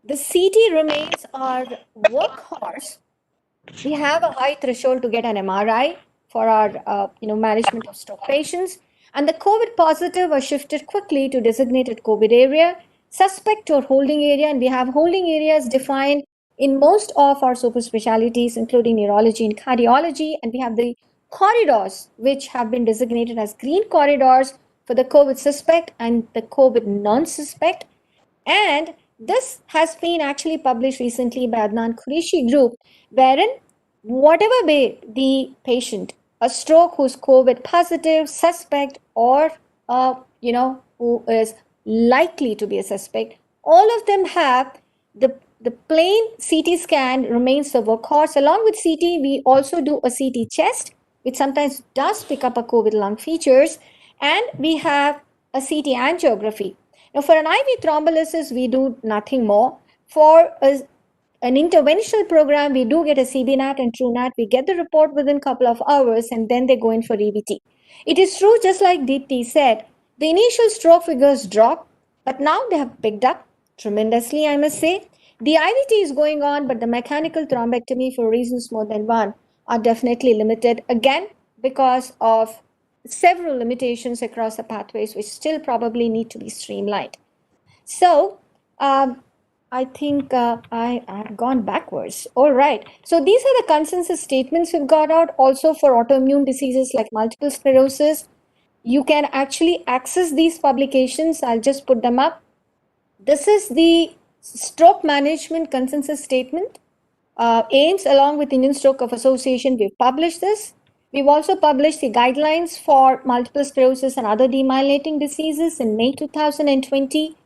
the CT remains our workhorse. We have a high threshold to get an MRI for our management of stroke patients. And the COVID positive are shifted quickly to designated COVID area, suspect or holding area, and we have holding areas defined in most of our super specialties, including neurology and cardiology. And we have the corridors, which have been designated as green corridors for the COVID suspect and the COVID non-suspect. And this has been actually published recently by Adnan Qureshi group, wherein whatever way the patient, a stroke who's COVID positive, suspect, or who is likely to be a suspect, all of them have the plain CT scan remains the workhorse. Along with CT, we also do a CT chest, which sometimes does pick up a COVID lung features, and we have a CT angiography. Now, for an IV thrombolysis, we do nothing more. For an interventional program, we do get a CBNAT and TrueNAT. We get the report within a couple of hours, and then they go in for EVT. It is true, just like Deepti said, the initial stroke figures dropped, but now they have picked up tremendously, I must say. The IVT is going on, but the mechanical thrombectomy, for reasons more than one, are definitely limited, again, because of several limitations across the pathways, which still probably need to be streamlined. So, I think I have gone backwards. All right. So these are the consensus statements we've got out. Also for autoimmune diseases like multiple sclerosis, you can actually access these publications. I'll just put them up. This is the stroke management consensus statement. AIMS along with Indian Stroke Association, we've published this. We've also published the guidelines for multiple sclerosis and other demyelinating diseases in May 2020.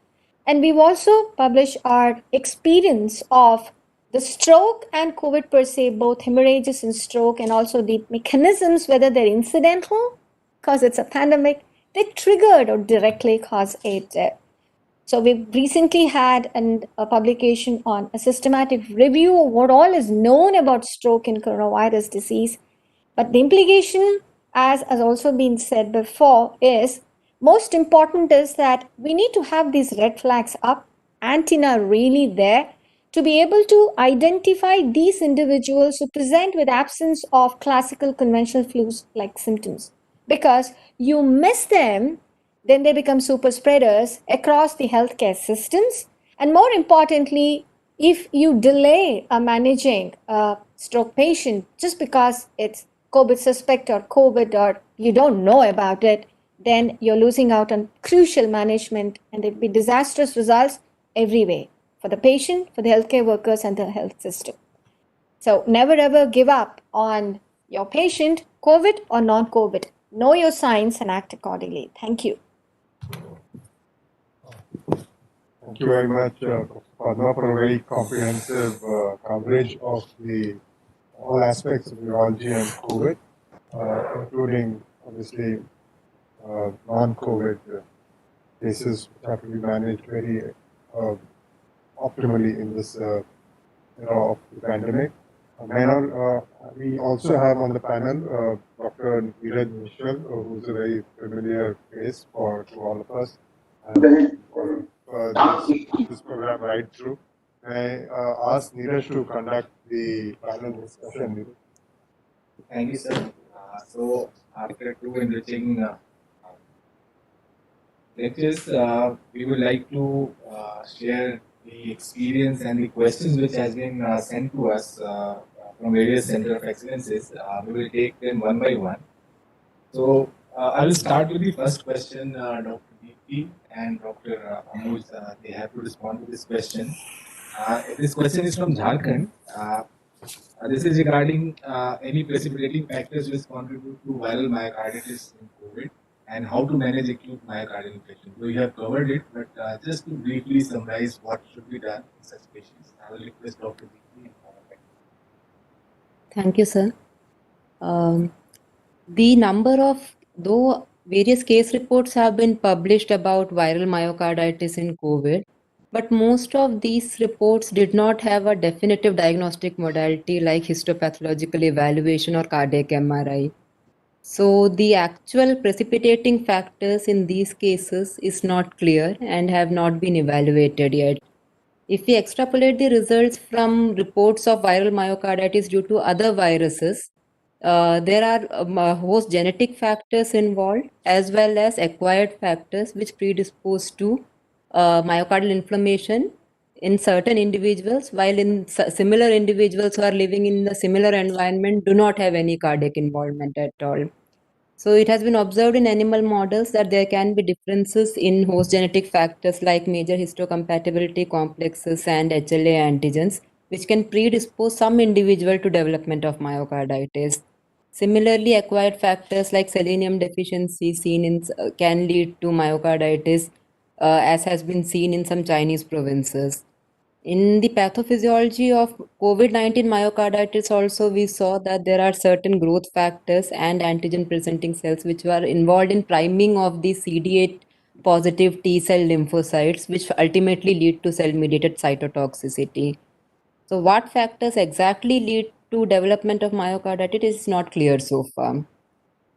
And we've also published our experience of the stroke and COVID per se, both hemorrhages and stroke, and also the mechanisms, whether they're incidental, because it's a pandemic, they triggered or directly cause a death. So we've recently had a publication on a systematic review of what all is known about stroke and coronavirus disease. But the implication, as has also been said before, is most important is that we need to have these red flags up, antenna really there, to be able to identify these individuals who present with absence of classical conventional flu-like symptoms. Because you miss them, then they become super spreaders across the healthcare systems. And more importantly, if you delay managing a stroke patient just because it's COVID suspect or COVID or you don't know about it, then you're losing out on crucial management, and there'll be disastrous results every way for the patient, for the healthcare workers, and the health system. So never ever give up on your patient, COVID or non-COVID. Know your signs and act accordingly. Thank you. Thank you very much, Padma, for a very comprehensive coverage of all aspects of neurology and COVID, including obviously non-COVID cases which have to be managed very optimally in this era of the pandemic. We also have on the panel Dr. Neeraj Mitchell, who's a very familiar face to all of us. This program right through. I ask Neeraj to conduct the panel discussion. Thank you, sir. So, after two enriching lectures, we would like to share the experience and the questions which has been sent to us from various Center of Excellences. We will take them one by one. So, I will start with the first question, Dr. Deepti and Dr. Anuj. They have to respond to this question. This question is from Jharkhand. This is regarding any precipitating factors which contribute to viral myocarditis in COVID. and how to manage acute myocardial infarction. So you have covered it, but just to briefly summarize what should be done in such patients, I will request Dr. Deepti and follow back. Thank you, sir. The number of, though various case reports have been published about viral myocarditis in COVID, but most of these reports did not have a definitive diagnostic modality like histopathological evaluation or cardiac MRI. So the actual precipitating factors in these cases is not clear and have not been evaluated yet. If we extrapolate the results from reports of viral myocarditis due to other viruses, there are host genetic factors involved as well as acquired factors which predispose to myocardial inflammation in certain individuals, while in similar individuals who are living in a similar environment do not have any cardiac involvement at all. So it has been observed in animal models that there can be differences in host genetic factors like major histocompatibility complexes and HLA antigens, which can predispose some individual to development of myocarditis. Similarly, acquired factors like selenium deficiency seen in can lead to myocarditis, as has been seen in some Chinese provinces. In the pathophysiology of COVID-19 myocarditis also, we saw that there are certain growth factors and antigen presenting cells which were involved in priming of the CD8 positive T cell lymphocytes, which ultimately lead to cell mediated cytotoxicity. So what factors exactly lead to development of myocarditis is not clear so far.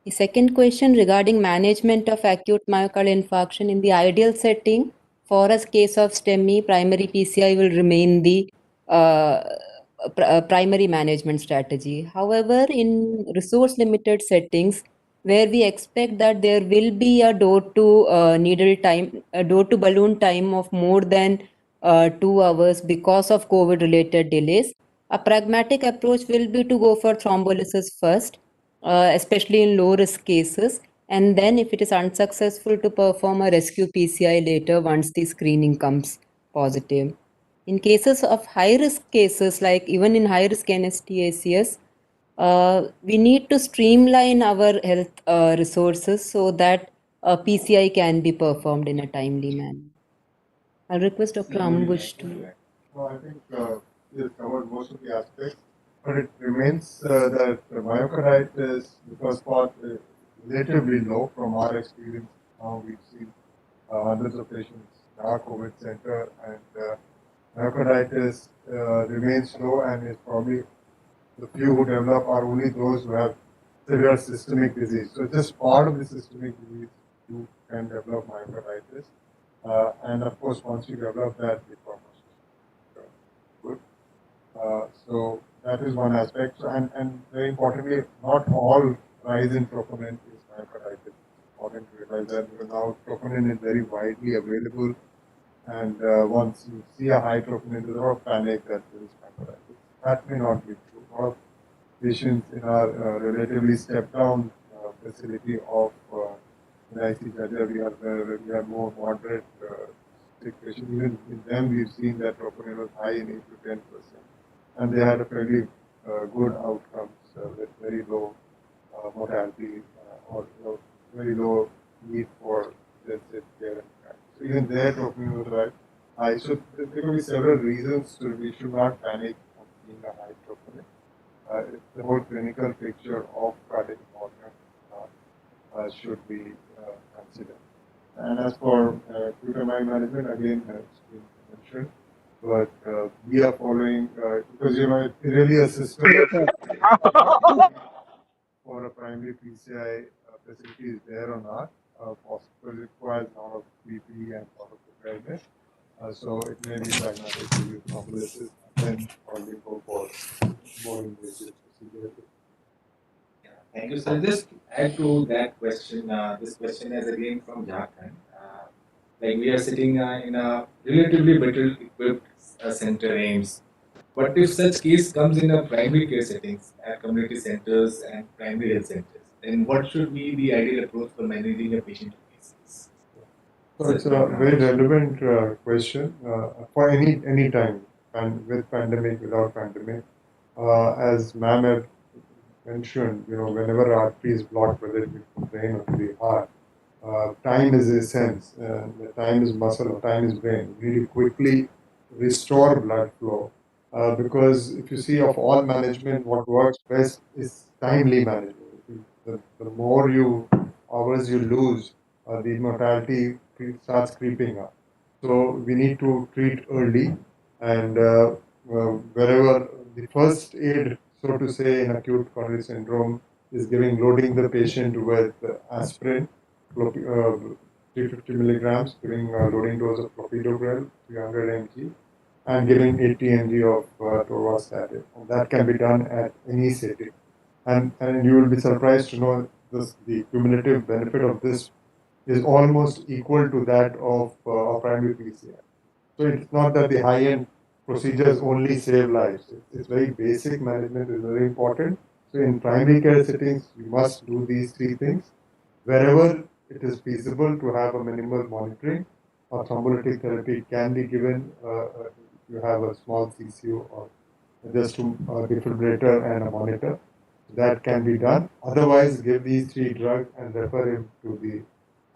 The second question regarding management of acute myocardial infarction in the ideal setting, for a case of STEMI, primary PCI will remain the primary management strategy. However, in resource limited settings, where we expect that there will be a door to needle time, a door to balloon time of more than 2 hours because of COVID related delays, a pragmatic approach will be to go for thrombolysis first, especially in low risk cases, and then if it is unsuccessful, to perform a rescue PCI later once the screening comes positive. In cases of high risk cases, like even in high risk NSTACS, we need to streamline our health resources so that PCI can be performed in a timely manner. I'll request Dr. Ambush to. No, I think we have covered most of the aspects, but it remains that the myocarditis, the first part, is relatively low from our experience. Now we've seen hundreds of patients in our COVID center, and myocarditis remains low and is probably the few who develop are only those who have severe systemic disease. So just part of the systemic disease, you can develop myocarditis. And of course, once you develop that, the prognosis is good. So that is one aspect. So, and very importantly, not all rise in troponin is myocarditis. It's important to realize that because now troponin is very widely available. And once you see a high troponin, there's a lot of panic that there is myocarditis. That may not be true. A lot of patients in our relatively step-down facility of IC Jaja, we have more moderate sick patients. Even in them, we've seen that troponin was high in 8 to 10%, and they had a fairly good outcomes with very low mortality or very low need for intensive care and care. So even there, troponin was right high. So there could be several reasons to we should not panic on seeing a high troponin. The whole clinical picture of cardiac involvement should be considered. And as for acute MI management, again, it's been mentioned, but we are following because it's really a system for a primary PCI facility is there or not. Possible requires a lot of BP and a lot of preparedness. So it may be pragmatic to use thrombolysis and then probably go for more invasive procedures. Thank you, sir. Just to add to that question, this question is again from Jharkhand. Like we are sitting in a relatively better equipped center aims. But if such case comes in a primary care settings at community centers and primary health centers, then what should be the ideal approach for managing a patient cases? So it's a very relevant question for any time, and with pandemic, without pandemic. As ma'am had mentioned, whenever artery is blocked, whether it be from brain or to the heart, time is essence, time is muscle, time is brain. We need to quickly restore blood flow. Because if you see of all management, what works best is timely management. The more hours you lose, the mortality starts creeping up. So we need to treat early, and wherever the first aid, so to say, in acute coronary syndrome is loading the patient with aspirin, 350 milligrams, giving a loading dose of clopidogrel, 300 mg, and giving 80 mg of torvastatin. And that can be done at any setting. And you will be surprised to know the cumulative benefit of this is almost equal to that of primary PCI. So it's not that the high-end procedures only save lives. It's very basic management is very important. So in primary care settings, you must do these three things. Wherever it is feasible to have a minimal monitoring, or thrombolytic therapy can be given. You have a small CCU or just a defibrillator and a monitor. That can be done. Otherwise, give these three drugs and refer him to the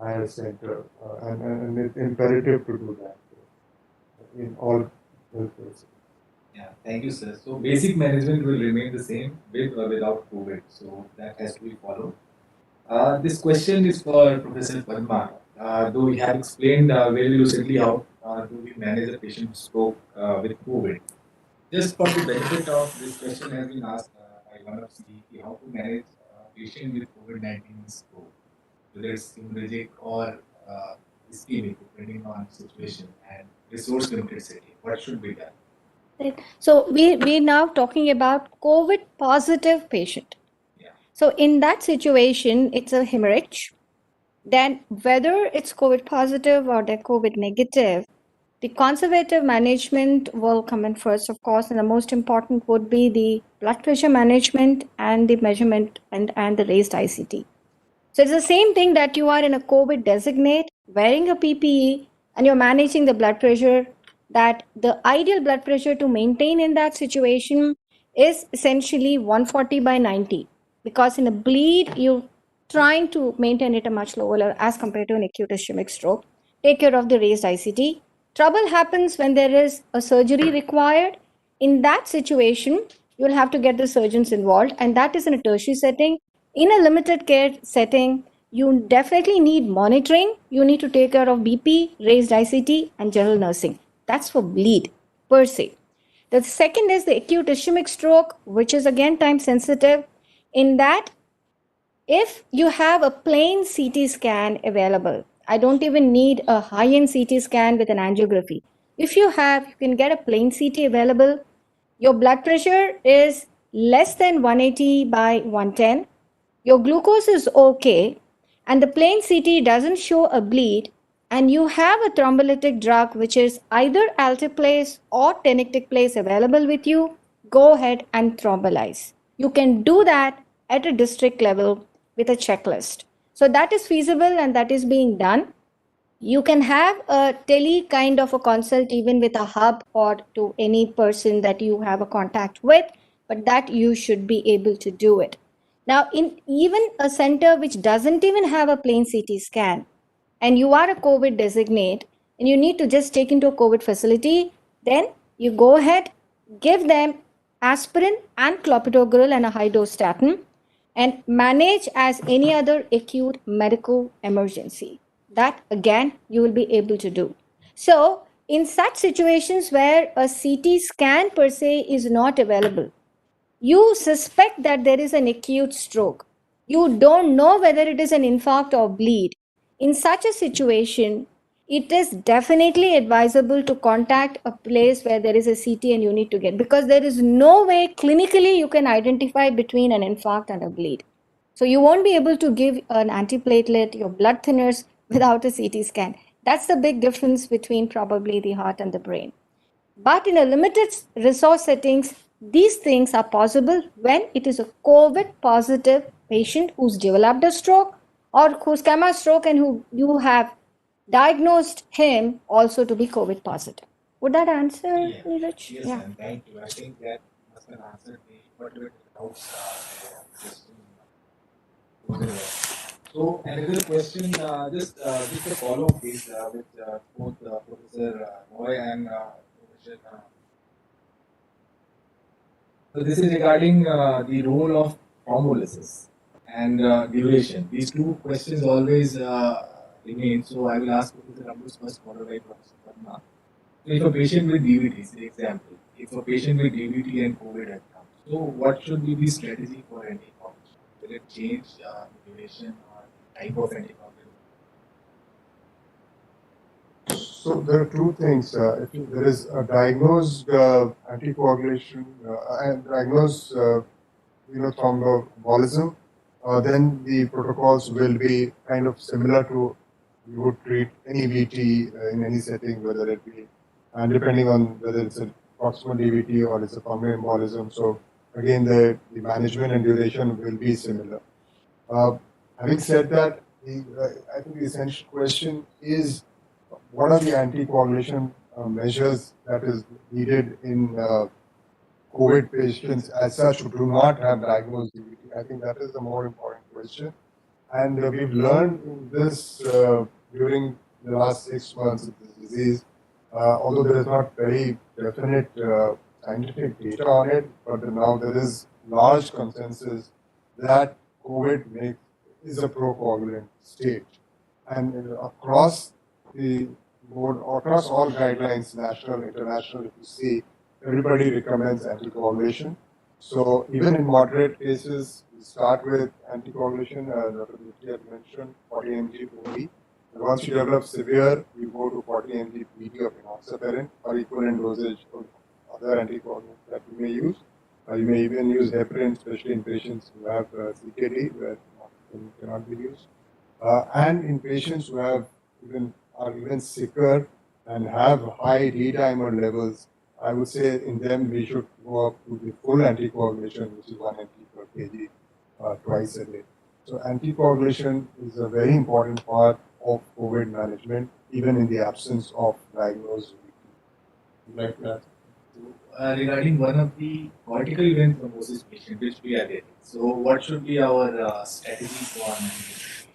higher center. And it's imperative to do that in all health cases. Yeah, thank you, sir. So basic management will remain the same with or without COVID. So that has to be followed. This question is for Professor Padma. Though we have explained very lucidly how do we manage a patient with stroke with COVID. Just for the benefit of this question has been asked by one of CET, how to manage a patient with COVID-19 stroke, whether it's hemorrhagic or ischemic, depending on situation and resource limited setting. What should be done? Right. So we're now talking about COVID positive patient. Yeah. So in that situation, it's a hemorrhage. Then whether it's COVID positive or they're COVID negative, the conservative management will come in first, of course, and the most important would be the blood pressure management and the measurement and the raised ICT. So it's the same thing that you are in a COVID designate, wearing a PPE, and you're managing the blood pressure, that the ideal blood pressure to maintain in that situation is essentially 140 by 90. Because in a bleed, you're trying to maintain it a much lower level as compared to an acute ischemic stroke. Take care of the raised ICT. Trouble happens when there is a surgery required. In that situation, you'll have to get the surgeons involved, and that is in a tertiary setting. In a limited care setting, you definitely need monitoring. You need to take care of BP, raised ICT, and general nursing. That's for bleed per se. The second is the acute ischemic stroke, which is again time sensitive. In that, if you have a plain CT scan available, I don't even need a high-end CT scan with an angiography. If you can get a plain CT available. Your blood pressure is less than 180 by 110. Your glucose is okay, and the plain CT doesn't show a bleed, and you have a thrombolytic drug which is either alteplase or tenecteplase available with you, go ahead and thrombolize. You can do that at a district level with a checklist. So that is feasible and that is being done. You can have a tele kind of a consult even with a hub or to any person that you have a contact with, but that you should be able to do it. Now, in even a center which doesn't even have a plain CT scan, and you are a COVID designate, and you need to just take into a COVID facility, then you go ahead, give them aspirin and clopidogrel and a high dose statin, and manage as any other acute medical emergency. That again you will be able to do. So in such situations where a CT scan per se is not available, you suspect that there is an acute stroke, you don't know whether it is an infarct or bleed. In such a situation, it is definitely advisable to contact a place where there is a CT and you need to get, because there is no way clinically you can identify between an infarct and a bleed. So you won't be able to give an antiplatelet, your blood thinners without a CT scan. That's the big difference between probably the heart and the brain. But in a limited resource settings, these things are possible when it is a COVID positive patient who's developed a stroke or who's come a stroke and who you have diagnosed him also to be COVID positive. Would that answer, Neeraj? Yes, ma'am. Thank you. I think that must have answered the whatever doubts. So another question, just a follow-up please, with both Professor Roy and Professor. So this is regarding the role of thrombolysis and duration. These two questions always remain. So I will ask Professor Ambus first, followed by Professor Padma. So if a patient with DVT, say example, if a patient with DVT and COVID has come, so what should be the strategy for anticoagulation? Will it change the duration or type of anticoagulation? So there are two things. If there is a diagnosed anticoagulation and diagnosed, thromboembolism, then the protocols will be kind of similar to you would treat any VT in any setting, whether it be, and depending on whether it's a proximal DVT or it's a pulmonary embolism. So again, the management and duration will be similar. Having said that, I think the essential question is what are the anticoagulation measures that is needed in COVID patients as such who do not have diagnosed DVT? I think that is the more important question. And we've learned this during the last 6 months of this disease, although there is not very definite scientific data on it, but now there is large consensus that COVID is a procoagulant state. And across the board, across all guidelines, national, international, if you see, everybody recommends anticoagulation. So even in moderate cases, we start with anticoagulation, as Dr. Niti had mentioned, 40 mg OD. And once you develop severe, you go to 40 mg PD of enoxaparin or equivalent dosage of other anticoagulants that you may use. You may even use heparin, especially in patients who have CKD, where enoxaparin cannot be used. And in patients who are even sicker and have high D-dimer levels, I would say in them we should go up to the full anticoagulation, which is 1 mg per kg twice a day. So anticoagulation is a very important part of COVID management, even in the absence of diagnosed VT. Like that. Regarding one of the cortical vein thrombosis patient which we are getting, so what should be our strategy for managing this patient?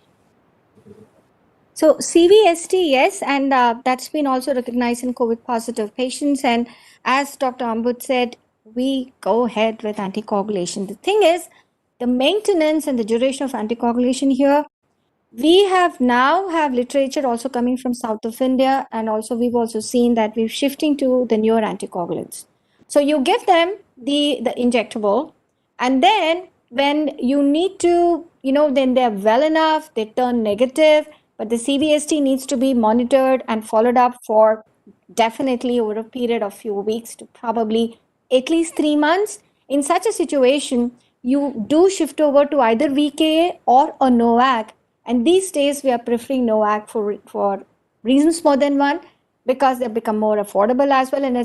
So CVST, yes, and that's been also recognized in COVID positive patients. And as Dr. Ambut said, we go ahead with anticoagulation. The thing is, the maintenance and the duration of anticoagulation here, we have literature also coming from south of India, and also we've also seen that we're shifting to the newer anticoagulants. So you give them the injectable, and then when you need to, then they're well enough, they turn negative, but the CVST needs to be monitored and followed up for definitely over a period of few weeks to probably at least 3 months. In such a situation, you do shift over to either VKA or a NOAC. And these days we are preferring NOAC for reasons more than one, because they become more affordable as well. And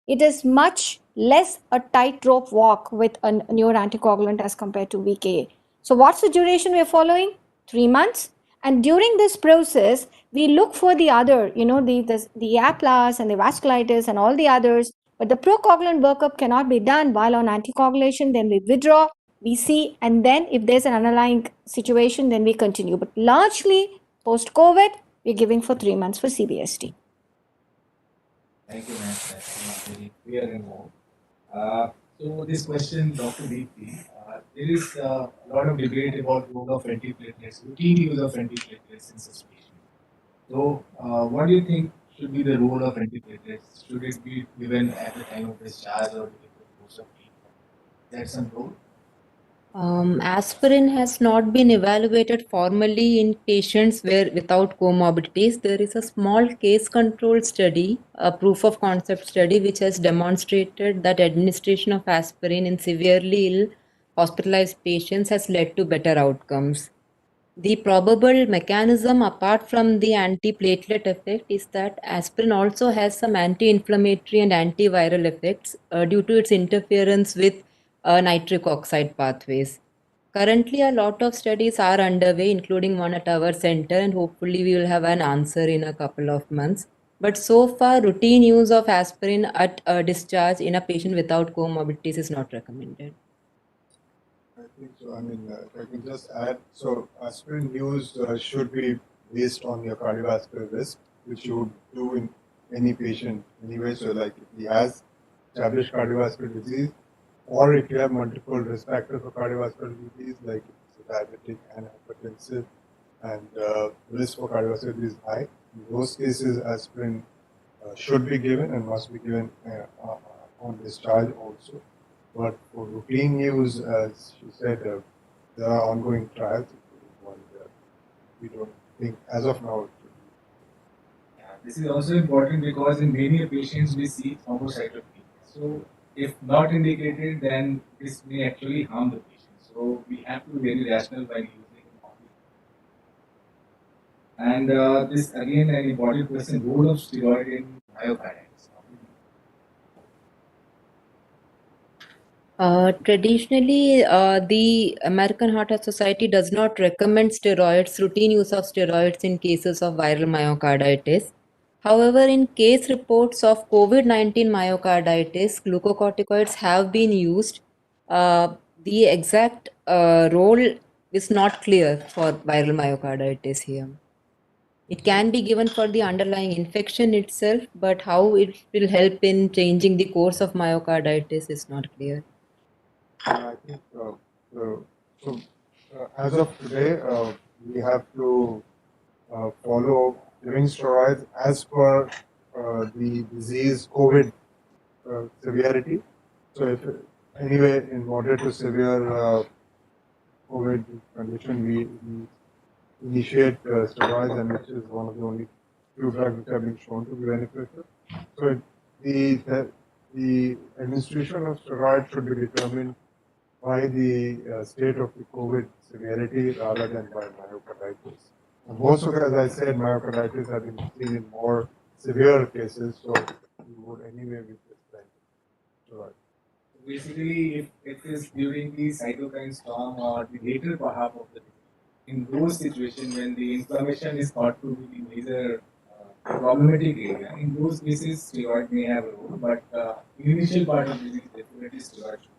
it is much less a tightrope walk with a newer anticoagulant as compared to VKA. So what's the duration we are following? 3 months. And during this process, we look for the other, the APLAS and the vasculitis and all the others. But the procoagulant workup cannot be done while on anticoagulation. Then we withdraw, we see, and then if there's an underlying situation, then we continue. But largely, post-COVID, we're giving for 3 months for CVST. Thank you, ma'am. That's very clear and more. So this question, Dr. Deepti, there is a lot of debate about role of antiplatelets, routine use of antiplatelets in such patients. So what do you think should be the role of antiplatelets? Should it be given at the time of discharge or during the course of treatment? Is that some role? Aspirin has not been evaluated formally in patients without comorbidities. There is a small case control study, a proof of concept study, which has demonstrated that administration of aspirin in severely ill hospitalized patients has led to better outcomes. The probable mechanism apart from the antiplatelet effect is that aspirin also has some anti-inflammatory and antiviral effects due to its interference with nitric oxide pathways. Currently, a lot of studies are underway, including one at our center, and hopefully we will have an answer in a couple of months. But so far, routine use of aspirin at discharge in a patient without comorbidities is not recommended. I think so. I mean, if I can just add, so aspirin use should be based on your cardiovascular risk, which you would do in any patient anyway. So, like if he has established cardiovascular disease, or if you have multiple risk factors for cardiovascular disease, like if it's diabetic and hypertensive, and risk for cardiovascular disease is high, in those cases, aspirin should be given and must be given on discharge also. But for routine use, as she said, there are ongoing trials. And, we don't think as of now. Yeah, this is also important because in many patients we see thrombocytopenia. So if not indicated, then this may actually harm the patient. So we have to be very rational while using it. And this again an important question: role of steroid in myocarditis. Traditionally, the American Heart Society does not recommend steroids, routine use of steroids in cases of viral myocarditis. However, in case reports of COVID-19 myocarditis, glucocorticoids have been used. The exact role is not clear for viral myocarditis here. It can be given for the underlying infection itself, but how it will help in changing the course of myocarditis is not clear. I think so. As of today, we have to follow giving steroids as per the disease COVID severity. So, if anyway, in moderate to severe COVID condition, we initiate steroids, and which is one of the only few drugs which have been shown to be beneficial. So, the administration of steroids should be determined by the state of the COVID severity rather than by myocarditis. And most of, as I said, myocarditis have been seen in more severe cases, so you would anyway be prescribed steroids. Basically, if it is during the cytokine storm or the later half of the disease, in those situations when the inflammation is thought to be the major problematic area, in those cases steroid may have a role, but initial part of the disease definitely steroid should be.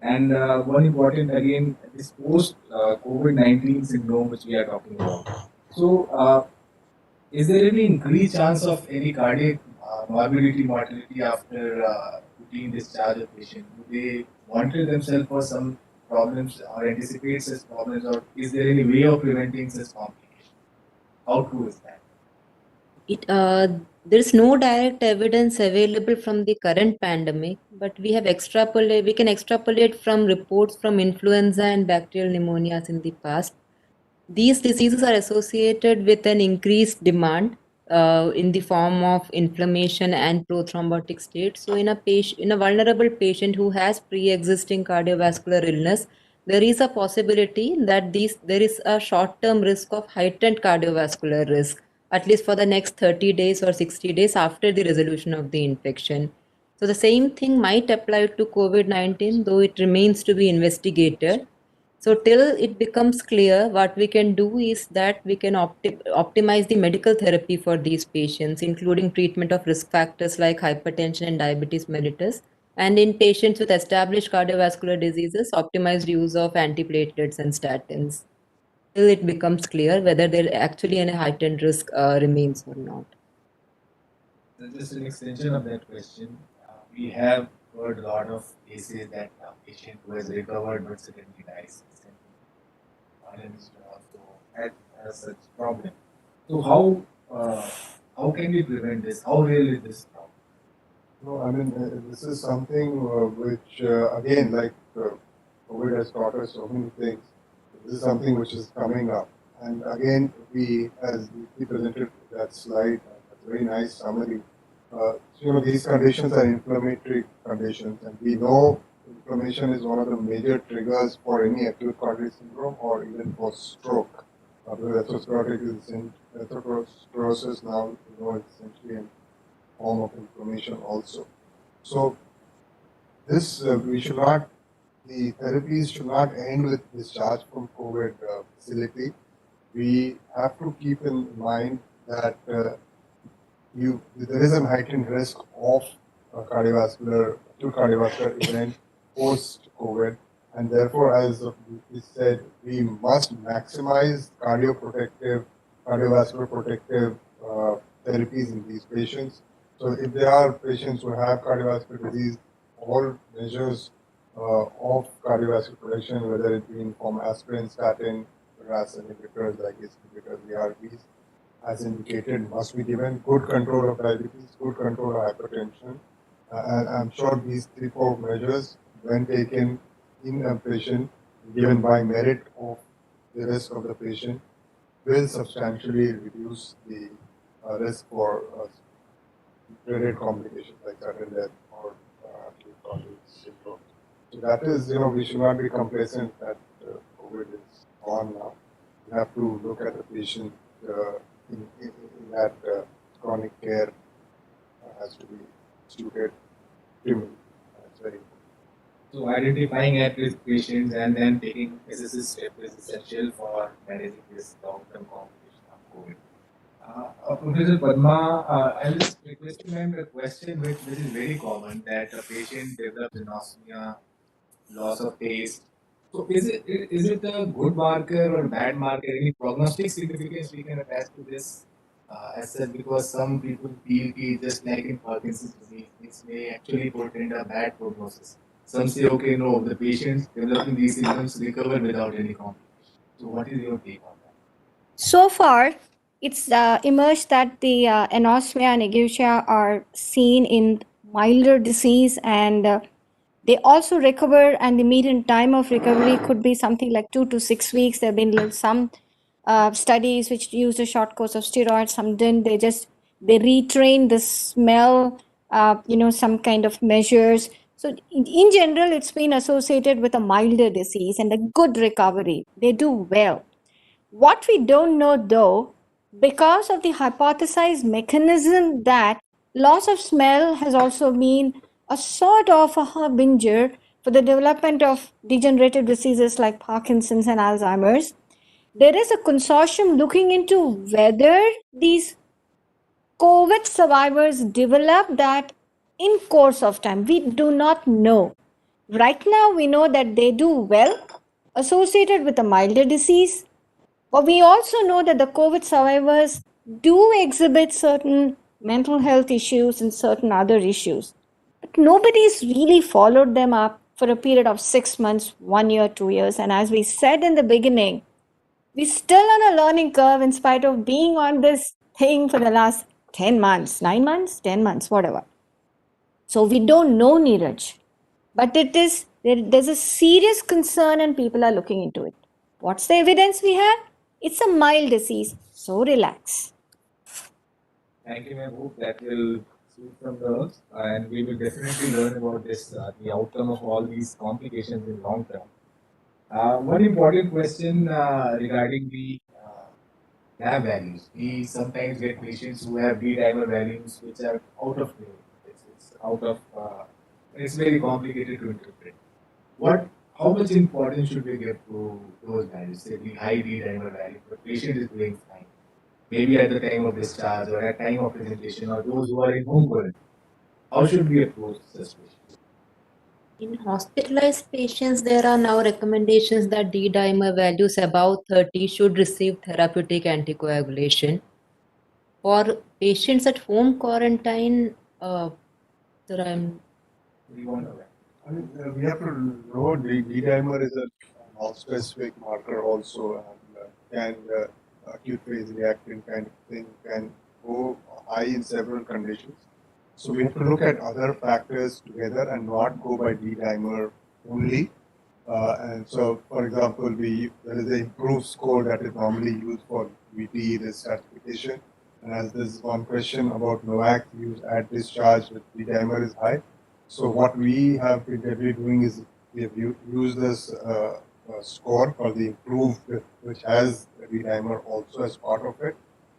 And one important again, this post COVID-19 syndrome which we are talking about. So, is there any increased chance of any cardiac morbidity, mortality after routine discharge of patient? Do they monitor themselves for some problems or anticipate such problems, or is there any way of preventing such complications? How true is that? There's no direct evidence available from the current pandemic, but we can extrapolate from reports from influenza and bacterial pneumonias in the past. These diseases are associated with an increased demand in the form of inflammation and prothrombotic state. So in a vulnerable patient who has pre-existing cardiovascular illness, there is a possibility that there is a short-term risk of heightened cardiovascular risk, at least for the next 30 days or 60 days after the resolution of the infection. So the same thing might apply to COVID-19, though it remains to be investigated. So till it becomes clear, what we can do is that we can optimize the medical therapy for these patients, including treatment of risk factors like hypertension and diabetes mellitus. And in patients with established cardiovascular diseases, optimized use of antiplatelets and statins. Till it becomes clear whether there actually any heightened risk remains or not. Just an extension of that question, we have heard a lot of cases that a patient who has recovered but suddenly dies. Violence also had such problem. So how can we prevent this? How real is this problem? No, I mean, this is something which, again, like COVID has taught us so many things. This is something which is coming up. And again, as we presented that slide, a very nice summary. These conditions are inflammatory conditions, and we know inflammation is one of the major triggers for any acute coronary syndrome or even for stroke. Atherosclerosis now, it's essentially a form of inflammation also. So, the therapies should not end with discharge from COVID facility. We have to keep in mind that there is a heightened risk of acute cardiovascular event post-COVID, and therefore, as we said, we must maximize cardiovascular protective therapies in these patients. So if there are patients who have cardiovascular disease, all measures of cardiovascular protection, whether it be from aspirin, statin, RAS inhibitors, like ACE inhibitors, ARBs, as indicated, must be given. Good control of diabetes, good control of hypertension. And I'm sure these 3-4 measures, when taken in a patient, given by merit of the risk of the patient, will substantially reduce the risk for dreaded complications like sudden death or acute coronary syndrome. So that is, we should not be complacent that COVID is gone now. We have to look at the patient in that chronic care has to be instituted extremely. It's very important. So identifying at-risk patients and then taking necessary steps is essential for managing this long-term complication of COVID. Professor Padma, I'll just request you, ma'am, a question which is very common, that a patient develops anosmia, loss of taste. So is it a good marker or bad marker? Any prognostic significance we can attach to this? As said, because some people feel just like in Parkinson's disease, this may actually portend a bad prognosis. Some say, okay, no, the patients developing these symptoms recover without any complication. So what is your take on that? So far, it's emerged that the anosmia and agutia are seen in milder disease, and they also recover, and the median time of recovery could be something like 2 to 6 weeks. There have been some studies which used a short course of steroids, some didn't. They retrain the smell, some kind of measures. So in general, it's been associated with a milder disease and a good recovery. They do well. What we don't know though, because of the hypothesized mechanism that loss of smell has also been a sort of a harbinger for the development of degenerative diseases like Parkinson's and Alzheimer's, there is a consortium looking into whether these COVID survivors develop that in course of time. We do not know. Right now, we know that they do well associated with a milder disease. But we also know that the COVID survivors do exhibit certain mental health issues and certain other issues. But nobody's really followed them up for a period of 6 months, 1 year, 2 years. And as we said in the beginning, we're still on a learning curve in spite of being on this thing for the last 10 months, 9 months, 10 months, whatever. So we don't know, Neeraj. But there's a serious concern and people are looking into it. What's the evidence we have? It's a mild disease, so relax. Thank you, ma'am. Hope that will soothe some nerves, and we will definitely learn about this, the outcome of all these complications in long term. One important question regarding the lab values. We sometimes get patients who have D-dimer values which are out of range. It's out of. It's very complicated to interpret. How much importance should we give to those values? Say the high D-dimer value, but patient is doing fine. Maybe at the time of discharge or at time of presentation, or those who are in home quarantine. How should we approach such patients? In hospitalized patients, there are now recommendations that D-dimer values above 30 should receive therapeutic anticoagulation. For patients at home quarantine, We want to. We have to know the D-dimer is a non-specific marker also, and acute phase reactant kind of thing can go high in several conditions. So we have to look at other factors together and not go by D-dimer only. And so, for example, there is an improved score that is normally used for VTE, this stratification. And as there's one question about NOAC used at discharge with D-dimer is high. So what we have been doing is we have used this score for the improved, which has D-dimer also as part of it.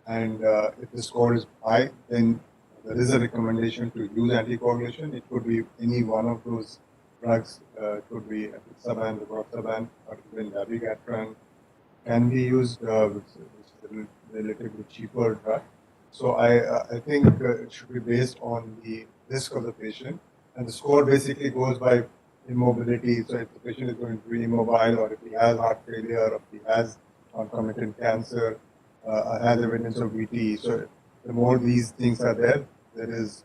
And if the score is high, then there is a recommendation to use anticoagulation. It could be any one of those drugs. It could be apixaban, rivaroxaban, or even dabigatran can be used, which is a relatively cheaper drug. So I think it should be based on the risk of the patient. And the score basically goes by immobility. So if the patient is going to be immobile, or if he has heart failure, or if he has concomitant cancer, has evidence of VTE. So the more these things are there, there is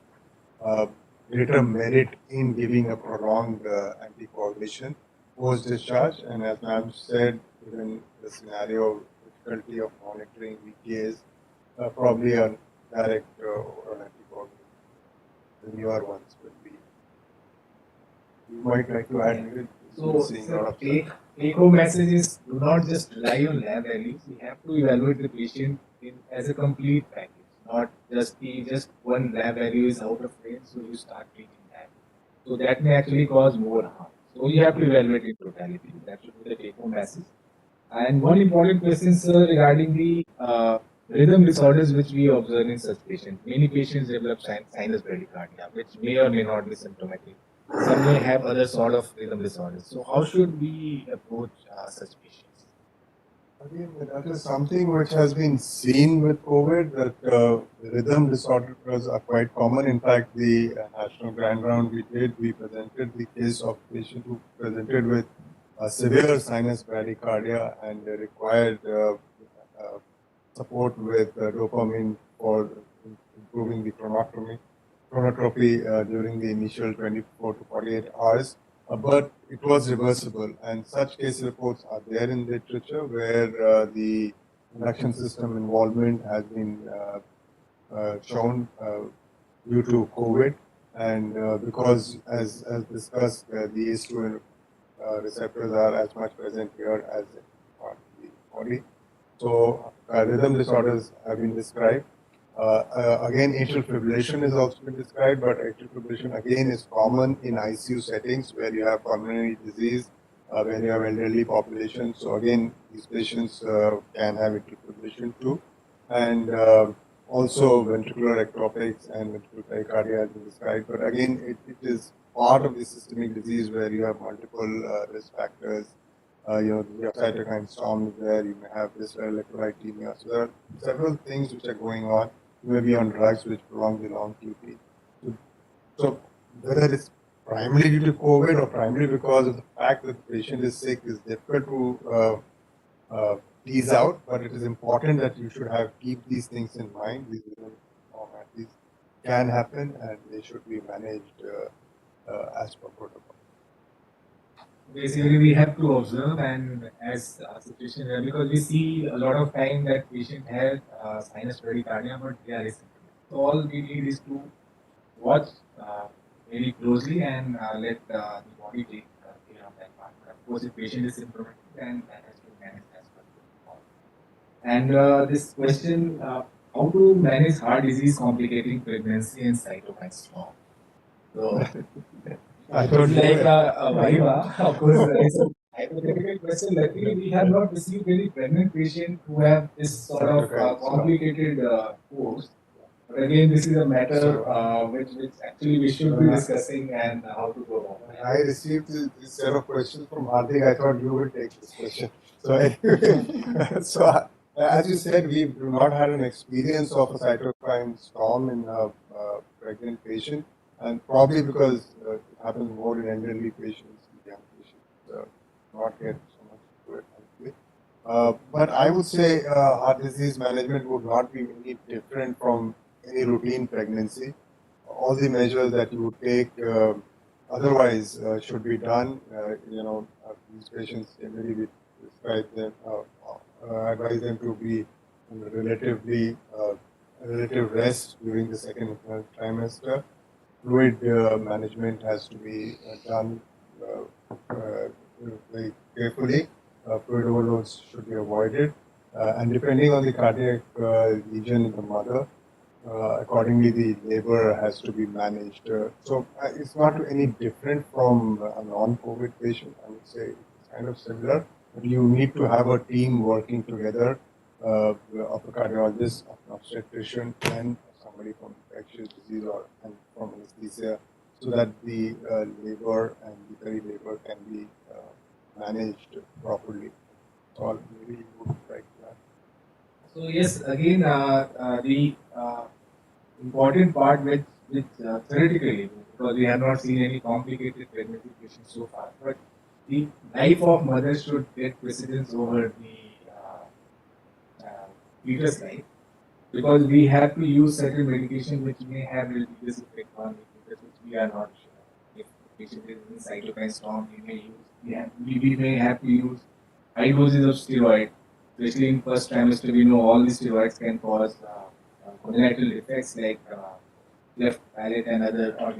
greater merit in giving a prolonged anticoagulation post-discharge. And as ma'am said, given the scenario of difficulty of monitoring VTAs, probably a direct oral anticoagulant. The newer ones will be. You might like to add to it. So, Seeing a lot of take home message is do not just rely on lab values. We have to evaluate the patient as a complete package, not just one lab value is out of range, so you start treating that. So that may actually cause more harm. So you have to evaluate in totality. That should be the take home message. And one important question, sir, regarding the rhythm disorders which we observe in such patients. Many patients develop sinus bradycardia, which may or may not be symptomatic. Some may have other sort of rhythm disorders. So how should we approach such patients? Again, that is something which has been seen with COVID, that rhythm disorders are quite common. In fact, the national grand round we presented the case of a patient who presented with severe sinus bradycardia and required support with dopamine for improving the chronotropy during the initial 24 to 48 hours. But it was reversible, and such case reports are there in literature where the induction system involvement has been shown due to COVID, and because as discussed, the ACE2 receptors are as much present here as in the body. So rhythm disorders have been described. Again, atrial fibrillation has also been described, but atrial fibrillation again is common in ICU settings where you have pulmonary disease, where you have elderly population. So again, these patients can have atrial fibrillation too, and also ventricular ectopics and ventricular tachycardia has been described. But again, it is part of the systemic disease where you have multiple risk factors. You have cytokine storm there, you may have visceral electrolytemia. So there are several things which are going on. You may be on drugs which prolong the long QT. So whether it's primarily due to COVID or primarily because of the fact that the patient is sick is difficult to tease out, but it is important that you should keep these things in mind. These can happen and they should be managed as per protocol. Basically, we have to observe and as a situation here, because we see a lot of time that patient has sinus bradycardia, but they are asymptomatic. So all we need is to watch very closely and let the body take care of that part. But of course, if patient is symptomatic, then that has to be managed as well. And this question, how to manage heart disease complicating pregnancy and cytokine storm? So, I don't know. like a Viva, of course, it's a hypothetical question. Luckily, we have not received any pregnant patient who have this sort of complicated course. But again, this is a matter which actually we should be discussing and how to go about it. I received this set of questions from Hardik. I thought you would take this question. So anyway, so as you said, we do not have an experience of a cytokine storm in a pregnant patient, and probably because it happens more in elderly patients, in young patients, not get so much to it. Thankfully. But I would say heart disease management would not be any different from any routine pregnancy. All the measures that you would take otherwise should be done. These patients generally we advise them to be in relative rest during the second trimester. Fluid management has to be done very carefully. Fluid overloads should be avoided, and depending on the cardiac lesion in the mother, accordingly the labor has to be managed. So it's not any different from a non-COVID patient. I would say it's kind of similar, but you need to have a team working together of a cardiologist, of an obstetrician, and somebody from infectious disease or from anesthesia, so that the labor and the peri-labor can be managed properly. So maybe you would like that. So yes, again, the important part which theoretically because we have not seen any complicated pregnancy patients so far. But the life of mothers should get precedence over the fetus life, because we have to use certain medication which may have religious effect on the fetus, which we are not sure. If the patient is in cytokine storm, we may have to use high doses of steroid, especially in first trimester. We know all the steroids can cause congenital effects like left palate and other, or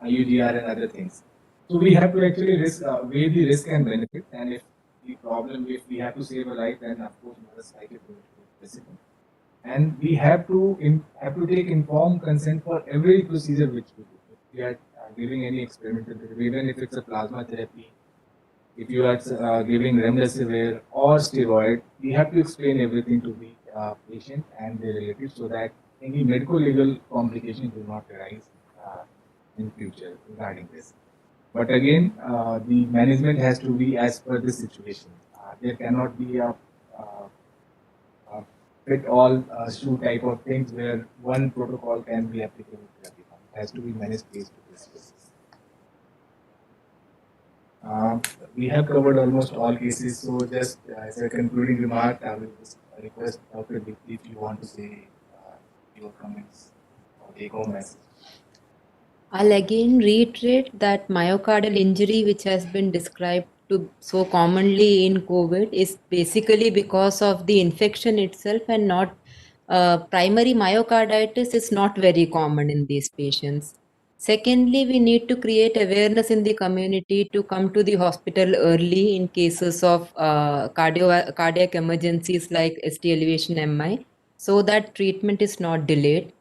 IUDR and other things. So we have to actually weigh the risk and benefit, and if we have to save a life, then of course mothers like it to precedent. And we have to take informed consent for every procedure which we do. If we are giving any experimental therapy, even if it's a plasma therapy, if you are giving remdesivir or steroid, we have to explain everything to the patient and their relatives, so that any medical legal complications do not arise in future regarding this. But again, the management has to be as per the situation. There cannot be a fit all shoe type of things where one protocol can be applicable to everyone. It has to be managed case to case basis. We have covered almost all cases, so just as a concluding remark, I will just request Dr. Dipti if you want to say your comments or take home message. I'll again reiterate that myocardial injury, which has been described to so commonly in COVID, is basically because of the infection itself, and not primary myocarditis is not very common in these patients. Secondly, we need to create awareness in the community to come to the hospital early in cases of cardiac emergencies like ST elevation MI, so that treatment is not delayed.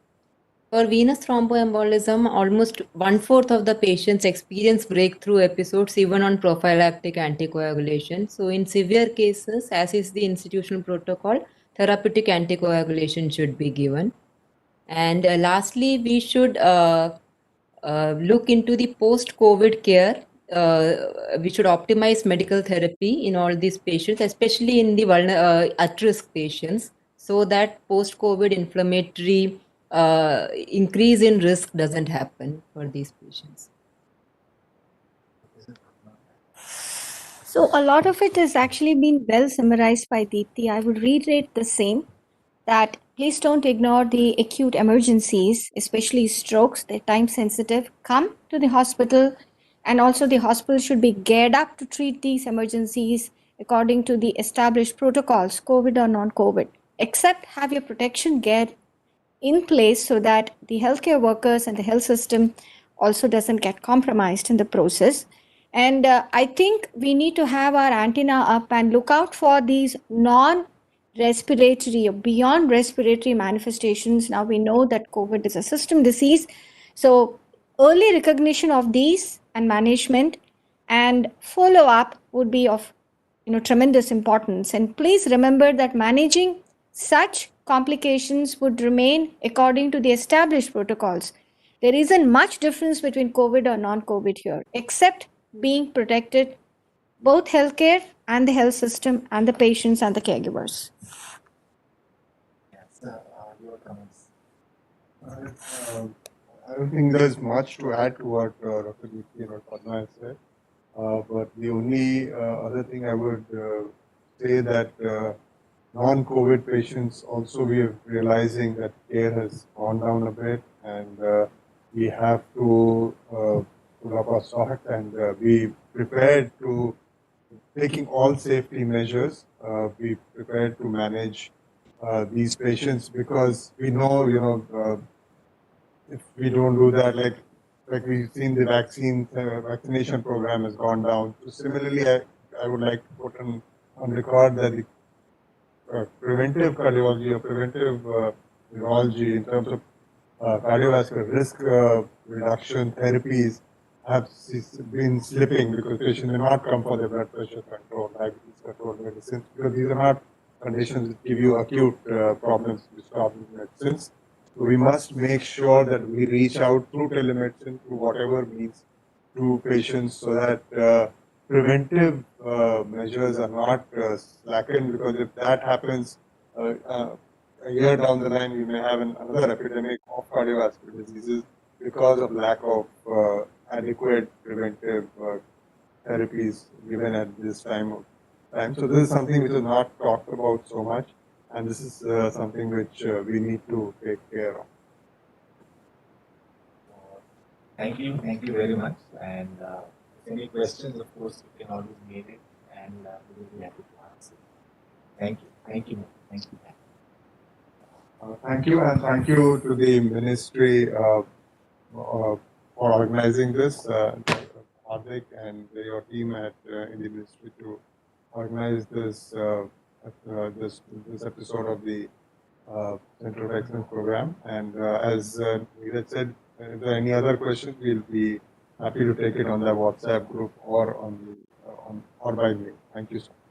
For venous thromboembolism, almost 1/4 of the patients experience breakthrough episodes even on prophylactic anticoagulation. So, in severe cases, as is the institutional protocol, therapeutic anticoagulation should be given. And lastly, we should look into the post-COVID care. We should optimize medical therapy in all these patients, especially in the at-risk patients, so that post-COVID inflammatory increase in risk doesn't happen for these patients. So a lot of it has actually been well summarized by Deepti. I would reiterate the same, that please don't ignore the acute emergencies, especially strokes. They're time sensitive. Come to the hospital, and also the hospital should be geared up to treat these emergencies according to the established protocols, COVID or non-COVID. Except have your protection gear in place so that the healthcare workers and the health system also doesn't get compromised in the process. And I think we need to have our antenna up and look out for these non-respiratory or beyond respiratory manifestations. Now we know that COVID is a system disease. So early recognition of these and management and follow-up would be of tremendous importance. And please remember that managing such complications would remain according to the established protocols. There isn't much difference between COVID or non-COVID here, except being protected, both healthcare and the health system and the patients and the caregivers. Yes, your comments. I don't think there's much to add to what Dr. Deepti and Padma has said. But the only other thing I would say that non-COVID patients also, we are realizing that care has gone down a bit, and we have to pull up our socks and be prepared to taking all safety measures, be prepared to manage these patients, because we know, if we don't do that, like we've seen the vaccination program has gone down. So similarly, I would like to put on record that the preventive cardiology or preventive neurology in terms of cardiovascular risk reduction therapies have been slipping, because patients may not come for their blood pressure control, diabetes control medicines, because these are not conditions that give you acute problems with stop medicines. So we must make sure that we reach out through telemedicine, through whatever means, to patients, so that preventive measures are not slackened, because if that happens, a year down the line, we may have another epidemic of cardiovascular diseases, because of lack of adequate preventive therapies given at this time. So this is something which is not talked about so much, and this is something which we need to take care of. Thank you very much. And if any questions, of course, you can always mail it, and we will be happy to answer. Thank you. Thank you. Thank you. Thank you, and thank you to the ministry for organizing this, Hardik and your team in the ministry to organize this this episode of the Center of Excellence program. And as Neeraj said, if there are any other questions, we'll be happy to take it on the WhatsApp group or on or by mail. Thank you so much.